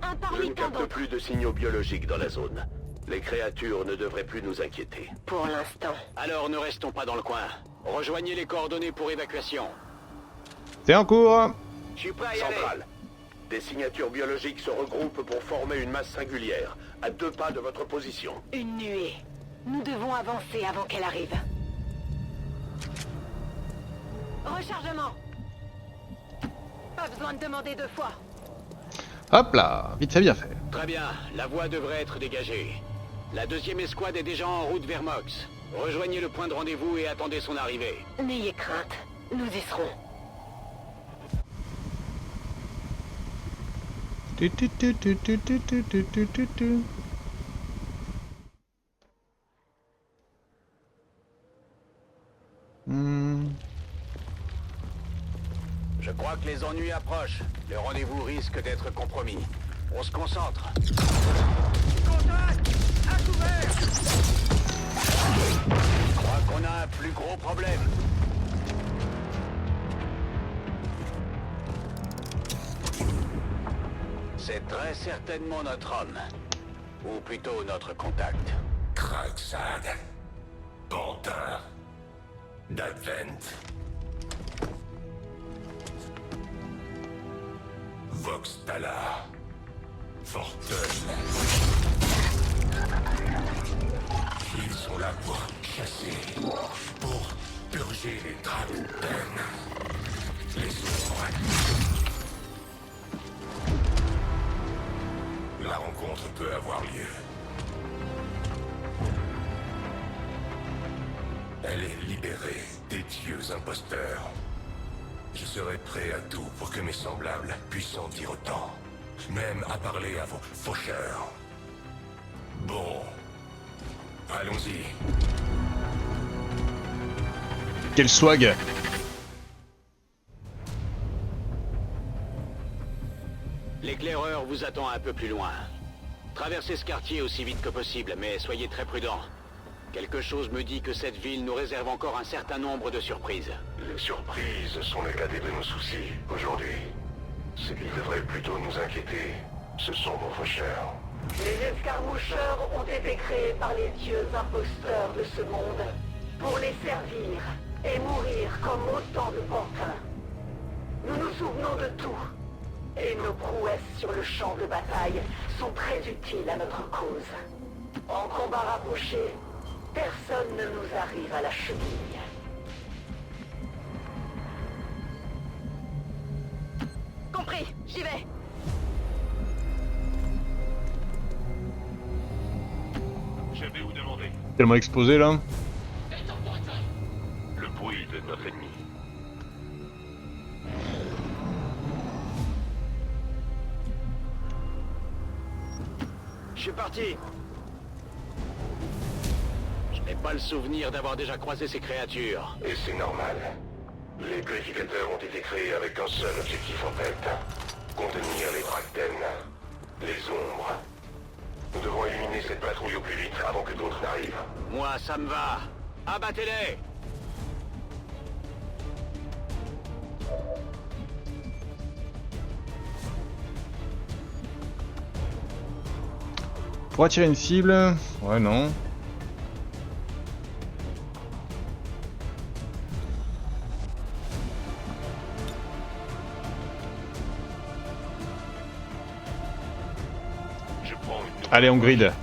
Un Je parmi ne tant capte d'autres. plus de signaux biologiques dans la zone. Les créatures ne devraient plus nous inquiéter. Pour l'instant. Alors ne restons pas dans le coin. Rejoignez les coordonnées pour évacuation. C'est en cours. Je suis prêt à y aller. Centrale. Des signatures biologiques se regroupent pour former une masse singulière, à 2 pas de votre position. Une nuée. Nous devons avancer avant qu'elle arrive. Rechargement. Pas besoin de demander 2 fois. Hop là, vite fait, bien fait. Très bien, la voie devrait être dégagée. La 2e escouade est déjà en route vers Mox. Rejoignez le point de rendez-vous et attendez son arrivée. N'ayez crainte, nous y serons. Je crois que les ennuis approchent. Le rendez-vous risque d'être compromis. On se concentre. Contact! À couvert! Je crois qu'on a un plus gros problème. C'est très certainement notre homme. Ou plutôt notre contact. Krakzad. Pantin. d'Advent. Vox Tala. Fortune. Ils sont là pour chasser, pour purger les trappes de peine, les ombres. La rencontre peut avoir lieu. Elle est libérée des dieux imposteurs. Je serai prêt à tout pour que mes semblables puissent en dire autant. Même à parler à vos faucheurs. Bon. Allons-y. Quel swag! L'éclaireur vous attend un peu plus loin. Traversez ce quartier aussi vite que possible, mais soyez très prudents. Quelque chose me dit que cette ville nous réserve encore un certain nombre de surprises. Les surprises sont le cadet de nos soucis, aujourd'hui. Ce qui devrait plutôt nous inquiéter, ce sont vos faucheurs. Les escarmoucheurs ont été créés par les dieux imposteurs de ce monde pour les servir et mourir comme autant de pantins. Nous nous souvenons de tout, et nos prouesses sur le champ de bataille sont très utiles à notre cause. En combat rapproché, personne ne nous arrive à la cheville. Compris, j'y vais. Je vais vous demander. Tellement explosé là. Le bruit de notre ennemi. Je suis parti. Je n'ai pas le souvenir d'avoir déjà croisé ces créatures. Et c'est normal. Les purificateurs ont été créés avec un seul objectif en tête. Contenir les Bracten, les ombres. Nous devons éliminer cette patrouille au plus vite avant que d'autres n'arrivent. Moi, ça me va. Abattez-les! Pour attirer une cible... Ouais, non. Allez, on grid.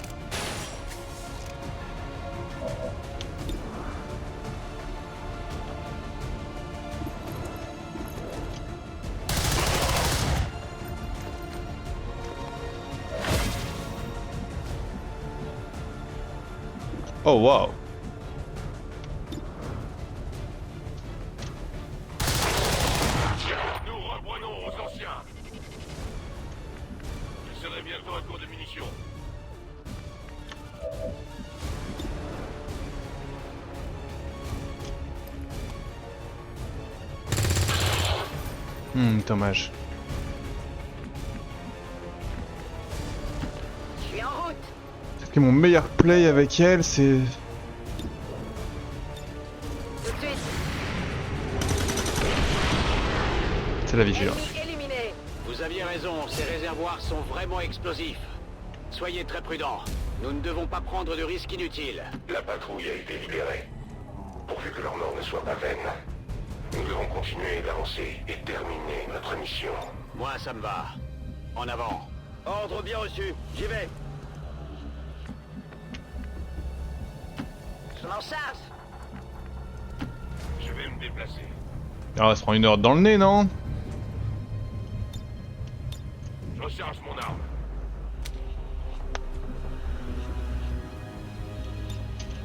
Oh wow. Nous reprenons aux anciens. Je serai bientôt à court de munitions. Dommage. Je suis en route. C'est que mon meilleur play avec elle, c'est... Tout de suite. C'est la vigilance. Ennemi éliminé. Vous aviez raison, ces réservoirs sont vraiment explosifs. Soyez très prudents. Nous ne devons pas prendre de risques inutiles. La patrouille a été libérée. pourvu que leur mort ne soit pas vaine. Nous devons continuer d'avancer et terminer notre mission. Moi, ça me va. En avant. Ordre bien reçu. J'y vais. Je m'en charge. Je vais me déplacer. Ah, ça se prend une heure dans le nez, non? Je recharge mon arme.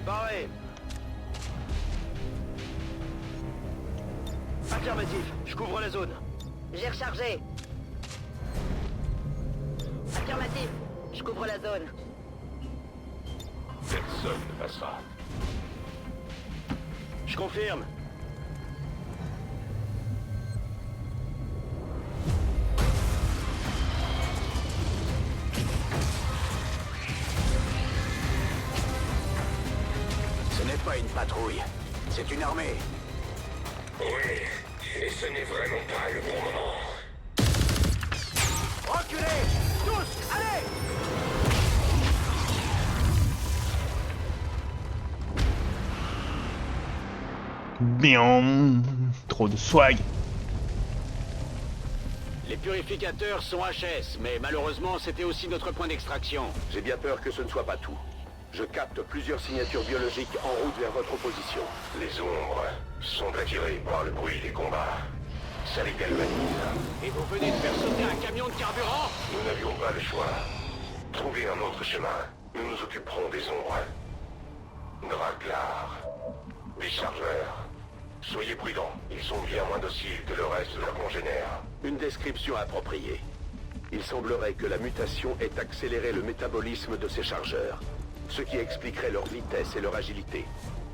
Barré. Affirmatif. Je couvre la zone. J'ai rechargé. Affirmatif. Je couvre la zone. Personne ne passera. Je confirme. Ce n'est pas une patrouille, c'est une armée. Oui, et ce n'est vraiment pas le bon moment. Reculez! Tous! Allez! Bien. Trop de swag. Les purificateurs sont HS, mais malheureusement c'était aussi notre point d'extraction. J'ai bien peur que ce ne soit pas tout. Je capte plusieurs signatures biologiques en route vers votre position. Les ombres sont attirées par le bruit des combats. Ça les galvanise. Et vous venez de faire sauter un camion de carburant? Nous n'avions pas le choix. Trouvez un autre chemin. Nous nous occuperons des ombres. Draglar. Les chargeurs. Soyez prudents. Ils sont bien moins dociles que le reste de leurs congénères. Une description appropriée. Il semblerait que la mutation ait accéléré le métabolisme de ces chargeurs, ce qui expliquerait leur vitesse et leur agilité,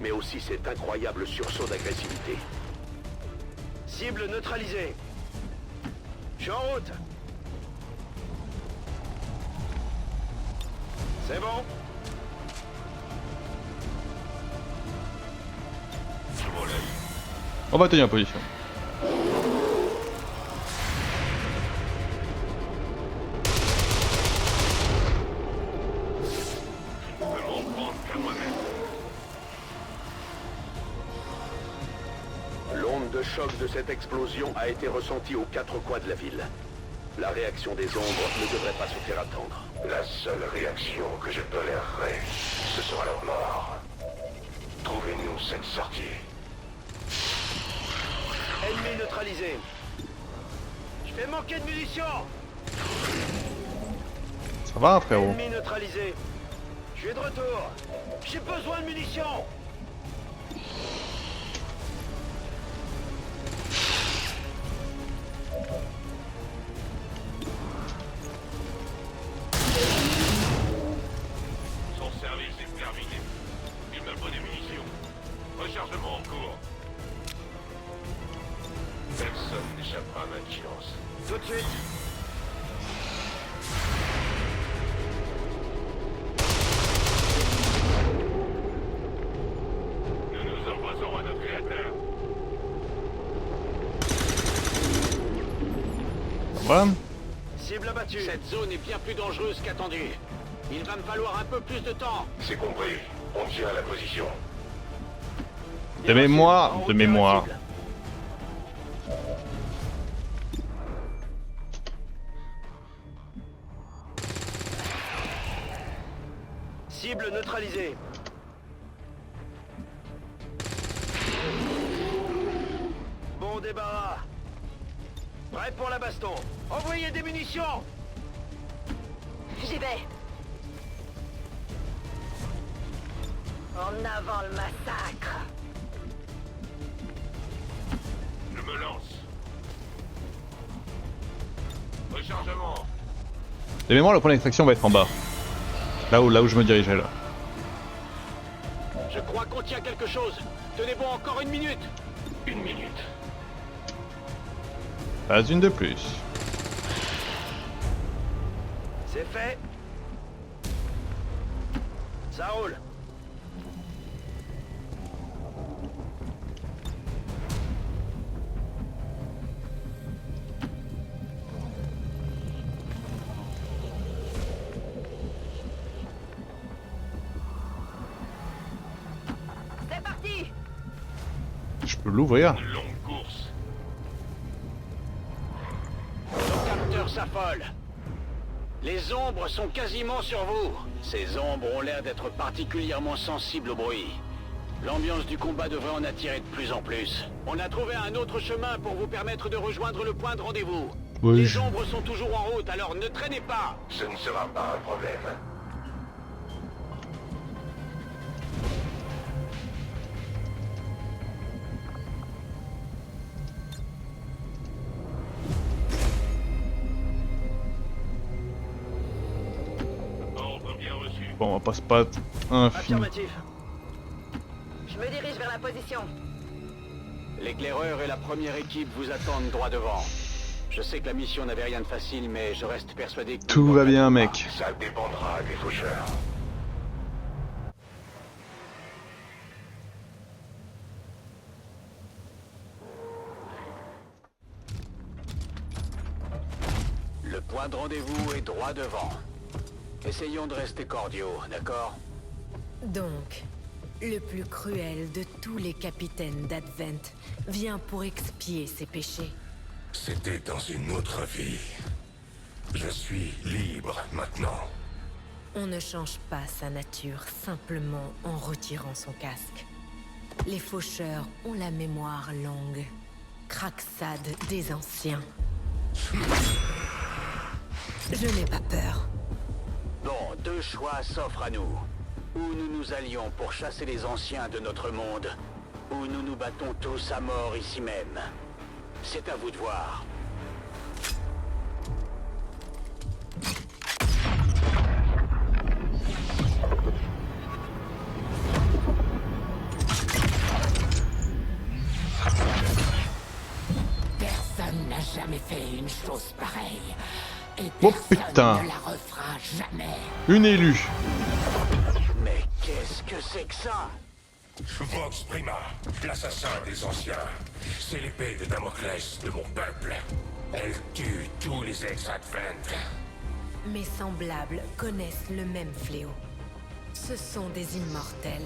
mais aussi cet incroyable sursaut d'agressivité. Cible neutralisée. Je suis en route. C'est bon? On va tenir en position. L'onde de choc de cette explosion a été ressentie aux quatre coins de la ville. La réaction des ombres ne devrait pas se faire attendre. La seule réaction que je tolérerai, ce sera leur mort. Trouvez-nous cette sortie. Ennemi neutralisé. Je vais manquer de munitions. Ça va, frérot? Ennemi neutralisé. Je suis de retour. J'ai besoin de munitions. Son service est terminé. Il me faut des munitions. Rechargement en cours. Personne n'échappera à ma vigilance. Tout de suite. Nous nous opposons à notre créateur. Voilà. Cible abattue. Cette zone est bien plus dangereuse qu'attendu. Il va me falloir un peu plus de temps. C'est compris. On tient la position. De mémoire, de mémoire. Cible neutralisée. Bon débarras. Prêt pour la baston. Envoyez des munitions. J'y vais. En avant le massacre. Je me lance. Rechargement. De mémoire, le point d'extraction va être en bas. Là où je me dirigeais là. Je crois qu'on tient quelque chose. Tenez bon encore une minute. Une minute. Pas une de plus. C'est fait. Ça roule. C'est parti. Je peux l'ouvrir. Longue course. Nos capteurs s'affolent. Les ombres sont quasiment sur vous. Ces ombres ont l'air d'être particulièrement sensibles au bruit. L'ambiance du combat devrait en attirer de plus en plus. On a trouvé un autre chemin pour vous permettre de rejoindre le point de rendez-vous. Oui, Les ombres sont toujours en route, alors ne traînez pas. Ce ne sera pas un problème. Ordre bien reçu. Bon, on passe pas infini. Affirmatif. Je me dirige vers la position. L'éclaireur et la première équipe vous attendent droit devant. Je sais que la mission n'avait rien de facile, mais je reste persuadé que... Tout va bien, mec. Ça dépendra des faucheurs. Le point de rendez-vous est droit devant. Essayons de rester cordiaux, d'accord? Donc, le plus cruel de tous les capitaines d'Advent vient pour expier ses péchés. C'était dans une autre vie. Je suis libre maintenant. On ne change pas sa nature simplement en retirant son casque. Les faucheurs ont la mémoire longue. Craxade des anciens. Je n'ai pas peur. Bon, deux choix s'offrent à nous. Ou nous nous allions pour chasser les anciens de notre monde, ou nous nous battons tous à mort ici même. C'est à vous de voir. Personne n'a jamais fait une chose pareille. Et Oh personne putain. ne la refera jamais. Une élue. Mais qu'est-ce que c'est que ça? Vox Prima, l'assassin des anciens. C'est l'épée de Damoclès de mon peuple. Elle tue tous les ex-Advent. Mes semblables connaissent le même fléau. Ce sont des immortels,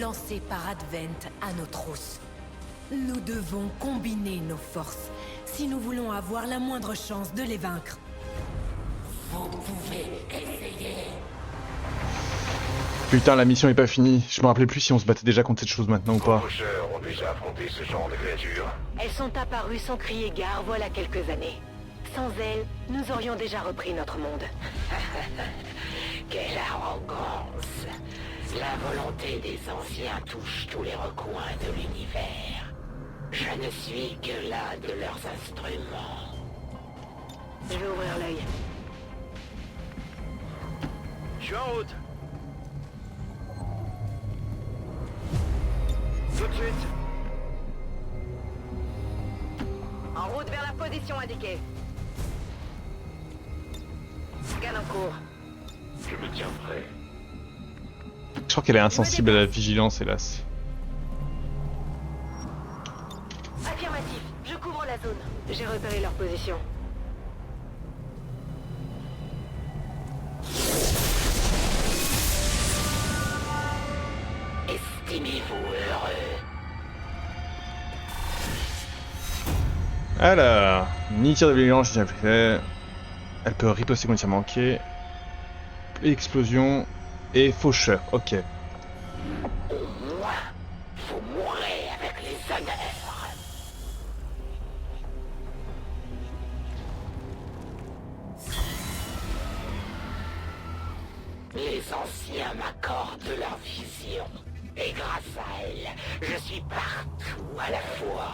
lancés par Advent à nos trousses. Nous devons combiner nos forces si nous voulons avoir la moindre chance de les vaincre. Vous pouvez essayer. Putain, la mission est pas finie. Je me rappelais plus si on se battait déjà contre cette chose maintenant ou Vos pas. faucheurs ont déjà affronté ce genre de créatures. Elles sont apparues sans crier gare voilà quelques années. Sans elles, nous aurions déjà repris notre monde. Quelle arrogance. La volonté des anciens touche tous les recoins de l'univers. Je ne suis que l'un de leurs instruments. Je vais ouvrir l'œil. Je suis en route. Tout de suite. En route vers la position indiquée. Scan en cours. Je me tiens prêt. Je crois qu'elle est insensible à la vigilance, hélas. Affirmatif, je couvre la zone. J'ai repéré leur position. Estimez-vous heureux. Alors, ni tir de vigilance, ni fait. Elle peut riposter quand il a manqué. Explosion et faucheur, ok. Au moins, vous mourrez avec les honneurs. Les anciens m'accordent leur vision. Et grâce à elle, je suis partout à la fois.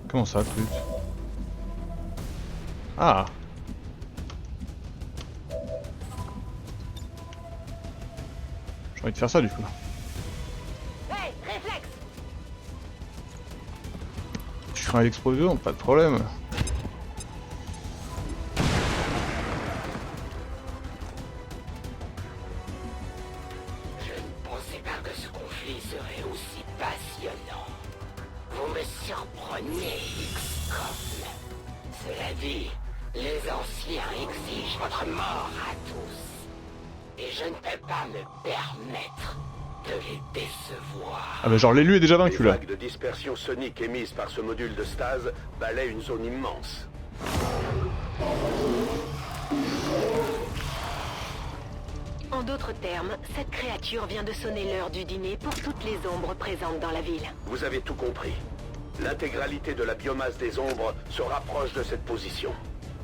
Comment ça, truc? Ah. J'ai envie de faire ça du coup. Hey, réflexe! Je ferai une explosion, pas de problème. Je ne pensais pas que ce conflit serait aussi passionnant. Vous me surprenez, XCOM. Cela dit, les anciens exigent votre mort à tous. Et je ne peux pas me permettre de les décevoir. Ah bah genre l'élu est déjà Les vaincu là. vagues de dispersion sonique émises par ce module de stase balaient une zone immense. En d'autres termes, cette créature vient de sonner l'heure du dîner pour toutes les ombres présentes dans la ville. Vous avez tout compris. L'intégralité de la biomasse des ombres se rapproche de cette position.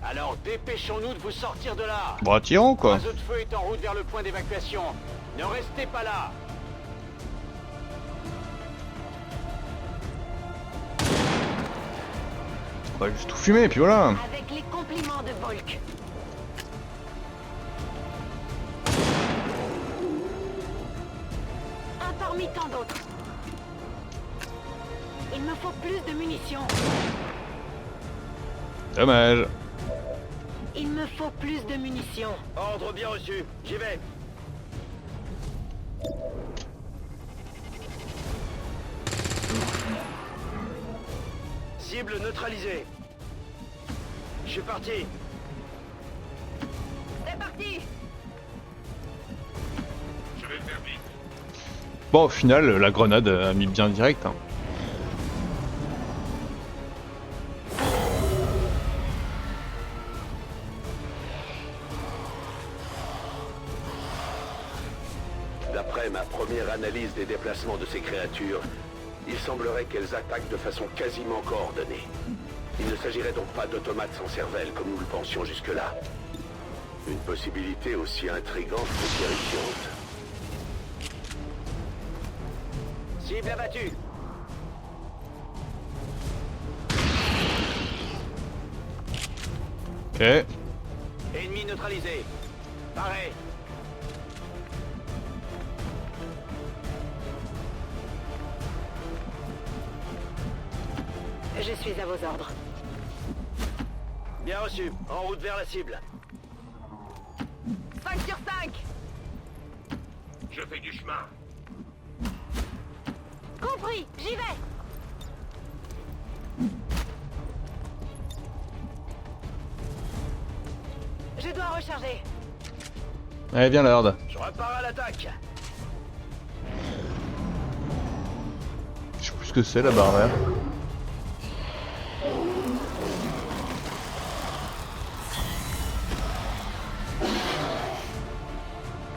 Alors dépêchons-nous de vous sortir de là. Bon, tirons quoi. L'oiseau de feu est en route vers le point d'évacuation. Ne restez pas là. On va juste tout fumer et puis voilà. Avec les compliments de Volk. Un parmi tant d'autres. Il me faut plus de munitions. Dommage. Il me faut plus de munitions. Ordre bien reçu. J'y vais. Cible neutralisée. Je suis parti. C'est parti. Je vais faire vite. Bon, au final, la grenade a mis bien direct. Hein. D'après ma première analyse des déplacements de ces créatures, il semblerait qu'elles attaquent de façon quasiment coordonnée. Il ne s'agirait donc pas d'automates sans cervelle comme nous le pensions jusque-là. Une possibilité aussi intrigante que terrifiante. Cible abattue. Ok. Ennemi neutralisé. Pareil. Je suis à vos ordres. Bien reçu. En route vers la cible. 5 sur 5. Je fais du chemin. Compris, j'y vais. Je dois recharger. Allez, viens la horde. Je repars à l'attaque. Je sais plus ce que c'est la barre verte.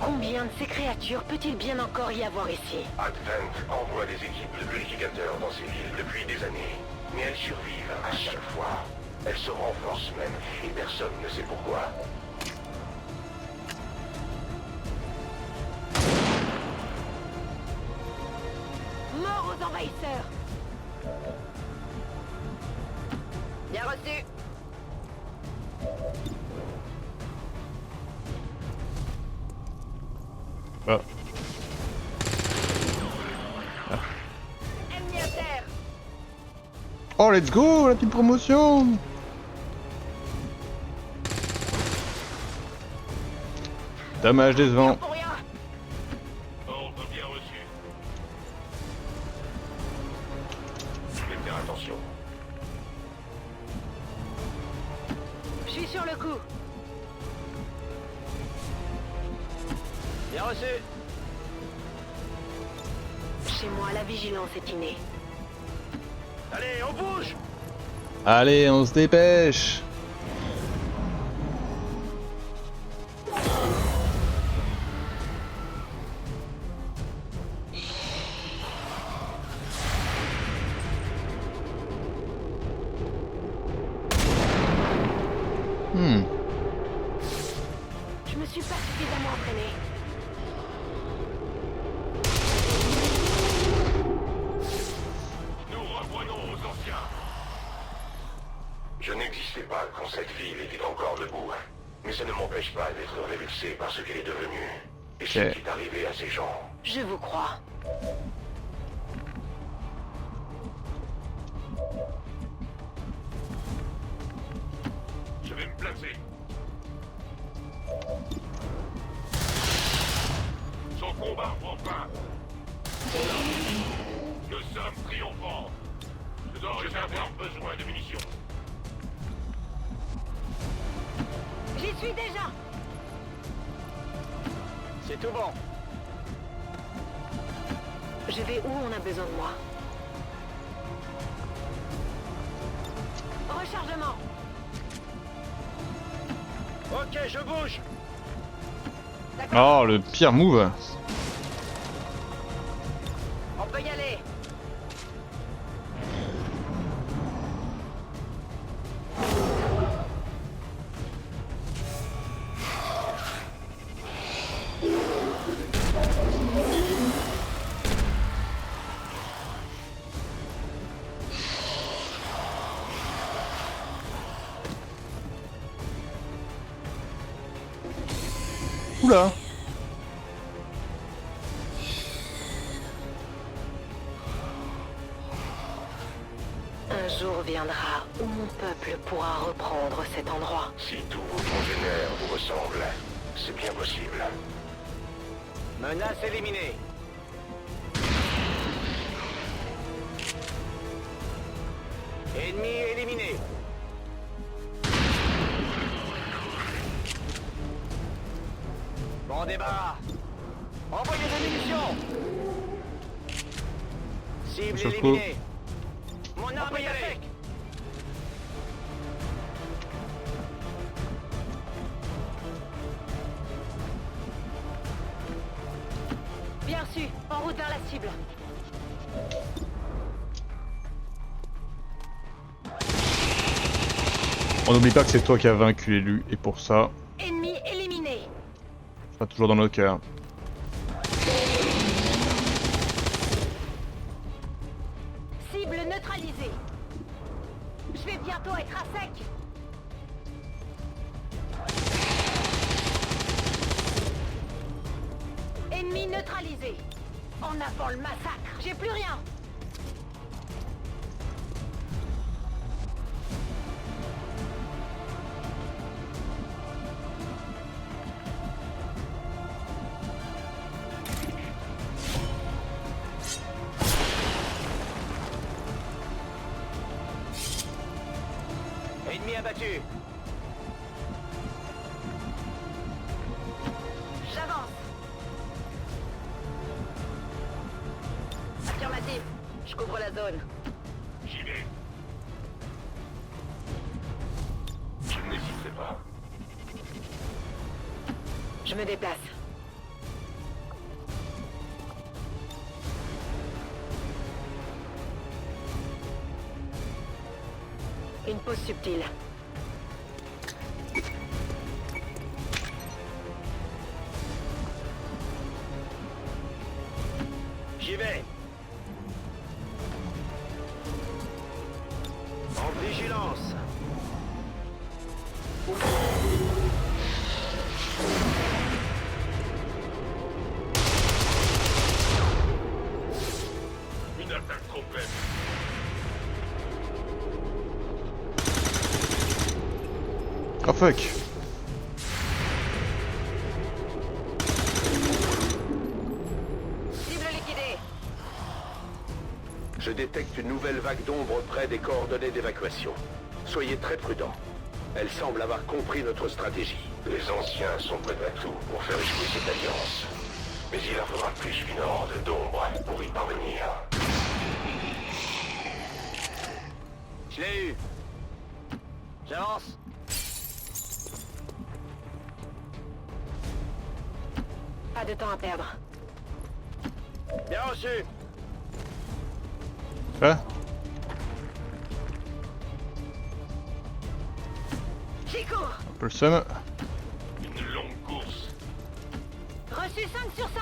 Combien de ces créatures peut-il bien encore y avoir ici? Advent envoie des équipes de purificateurs dans ces villes depuis des années. Mais elles survivent à chaque fois. Elles se renforcent même, et personne ne sait pourquoi. Mort aux envahisseurs. Bien reçu. Ah. Ennemi à terre. Oh, let's go, la petite promotion. Dommage décevant. Ordre bien reçu. Je vais faire attention. Je suis sur le coup. Bien reçu. Chez moi, la vigilance est innée. Allez, on bouge. Allez, on se dépêche. Je me suis pas suffisamment entraîné. Nous revenons aux anciens. Je n'existais pas quand cette ville était encore debout. Mais ça ne m'empêche pas d'être révulsé par ce qu'elle est devenue. Et ce qui est arrivé à ces gens. Je vous crois. Je vais me placer. Son combat prend fin. Nous sommes triomphants. Je dois avoir besoin de munitions. J'y suis déjà. C'est tout bon. Je vais où on a besoin de moi. Rechargement. Ok, je bouge. Oh, le pire move. On peut y aller. Oula. Un jour viendra où mon peuple pourra reprendre cet endroit. Si tous vos congénères vous ressemblent, c'est bien possible. Menace éliminée. Ennemi éliminé. Bon débarras. Envoyez des munitions. Cible éliminée. Mon arme est à sec. Bien reçu. En route vers la cible. On n'oublie pas que c'est toi qui as vaincu l'élu, et pour ça, Ennemi éliminé. ça sera toujours dans nos cœurs. Cible neutralisée. Je vais bientôt être à sec. Ennemi neutralisé. En avant le massacre. J'ai plus rien. Ennemi abattu. J'avance. Affirmatif. Je couvre la zone. J'y vais. Je n'hésiterai pas. Je me déplace. Une pause subtile. J'y vais. En vigilance. Une attaque complète. Oh fuck. Cible liquidée. Je détecte une nouvelle vague d'ombre près des coordonnées d'évacuation. Soyez très prudents. Elle semble avoir compris notre stratégie. Les anciens sont prêts à tout pour faire échouer cette alliance. Mais il en faudra plus qu'une horde d'ombre pour y parvenir. Je l'ai eu. J'avance. Pas de temps à perdre. Bien reçu. Hein? J'y cours. Un peu le seum. Une longue course. Reçu 5 sur 5.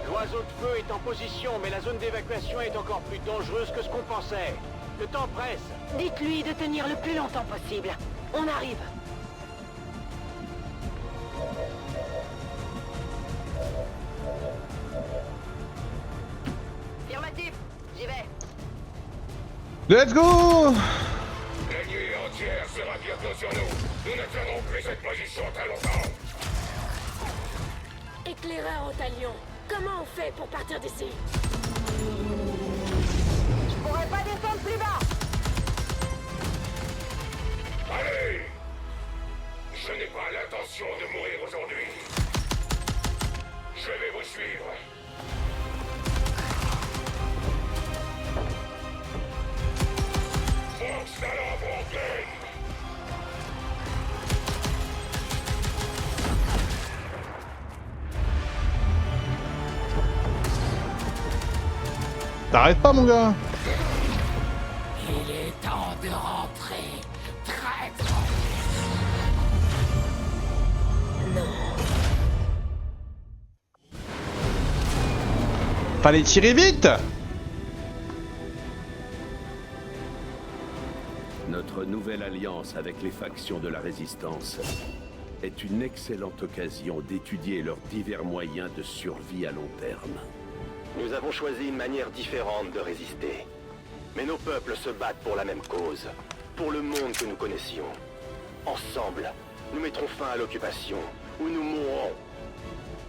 L'oiseau de feu est en position, mais la zone d'évacuation est encore plus dangereuse que ce qu'on pensait. Le temps presse. Dites-lui de tenir le plus longtemps possible. On arrive. Affirmatif. J'y vais. Let's go! La nuit entière sera bientôt sur nous. Nous ne tiendrons plus cette position très longtemps. Éclaireur au talion. Comment on fait pour partir d'ici? T'arrêtes pas, mon gars. Il est temps de rentrer, traître. Fallait tirer vite. Notre nouvelle alliance avec les factions de la Résistance est une excellente occasion d'étudier leurs divers moyens de survie à long terme. Nous avons choisi une manière différente de résister. Mais nos peuples se battent pour la même cause, pour le monde que nous connaissions. Ensemble, nous mettrons fin à l'occupation, ou nous mourrons.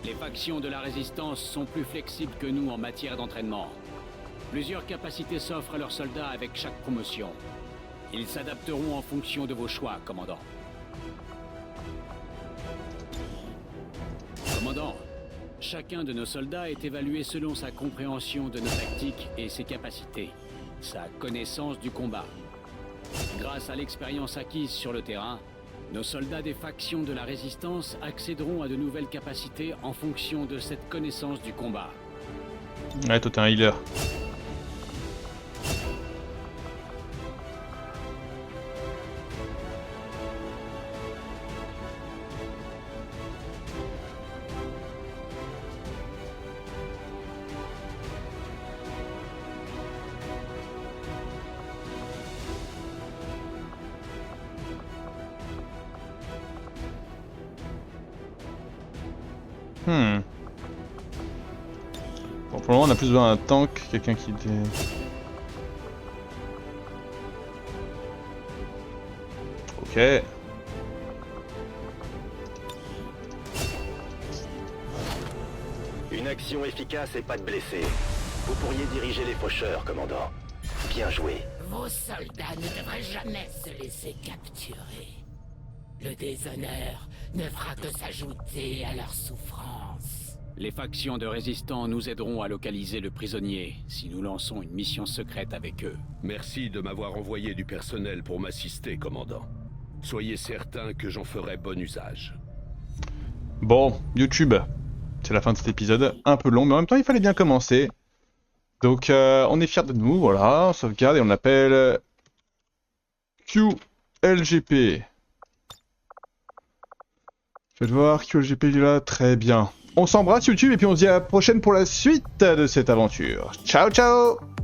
Les factions de la Résistance sont plus flexibles que nous en matière d'entraînement. Plusieurs capacités s'offrent à leurs soldats avec chaque promotion. Ils s'adapteront en fonction de vos choix, commandant. Commandant, chacun de nos soldats est évalué selon sa compréhension de nos tactiques et ses capacités, sa connaissance du combat. Grâce à l'expérience acquise sur le terrain, nos soldats des factions de la Résistance accéderont à de nouvelles capacités en fonction de cette connaissance du combat. Ouais, toi t'es un healer. Bon, pour le moment, on a plus besoin d'un tank, quelqu'un qui... Ok. Une action efficace et pas de blessés. Vous pourriez diriger les faucheurs, commandant. Bien joué. Vos soldats ne devraient jamais se laisser capturer. Le déshonneur ne fera que s'ajouter à leur souffrance. Les factions de résistants nous aideront à localiser le prisonnier si nous lançons une mission secrète avec eux. Merci de m'avoir envoyé du personnel pour m'assister, commandant. Soyez certain que j'en ferai bon usage. Bon, YouTube, c'est la fin de cet épisode, un peu long, mais en même temps il fallait bien commencer. Donc on est fiers de nous, voilà, on sauvegarde et on appelle QLGP. Faites voir, QLGP il est là, très bien. On s'embrasse YouTube et puis on se dit à la prochaine pour la suite de cette aventure. Ciao ciao!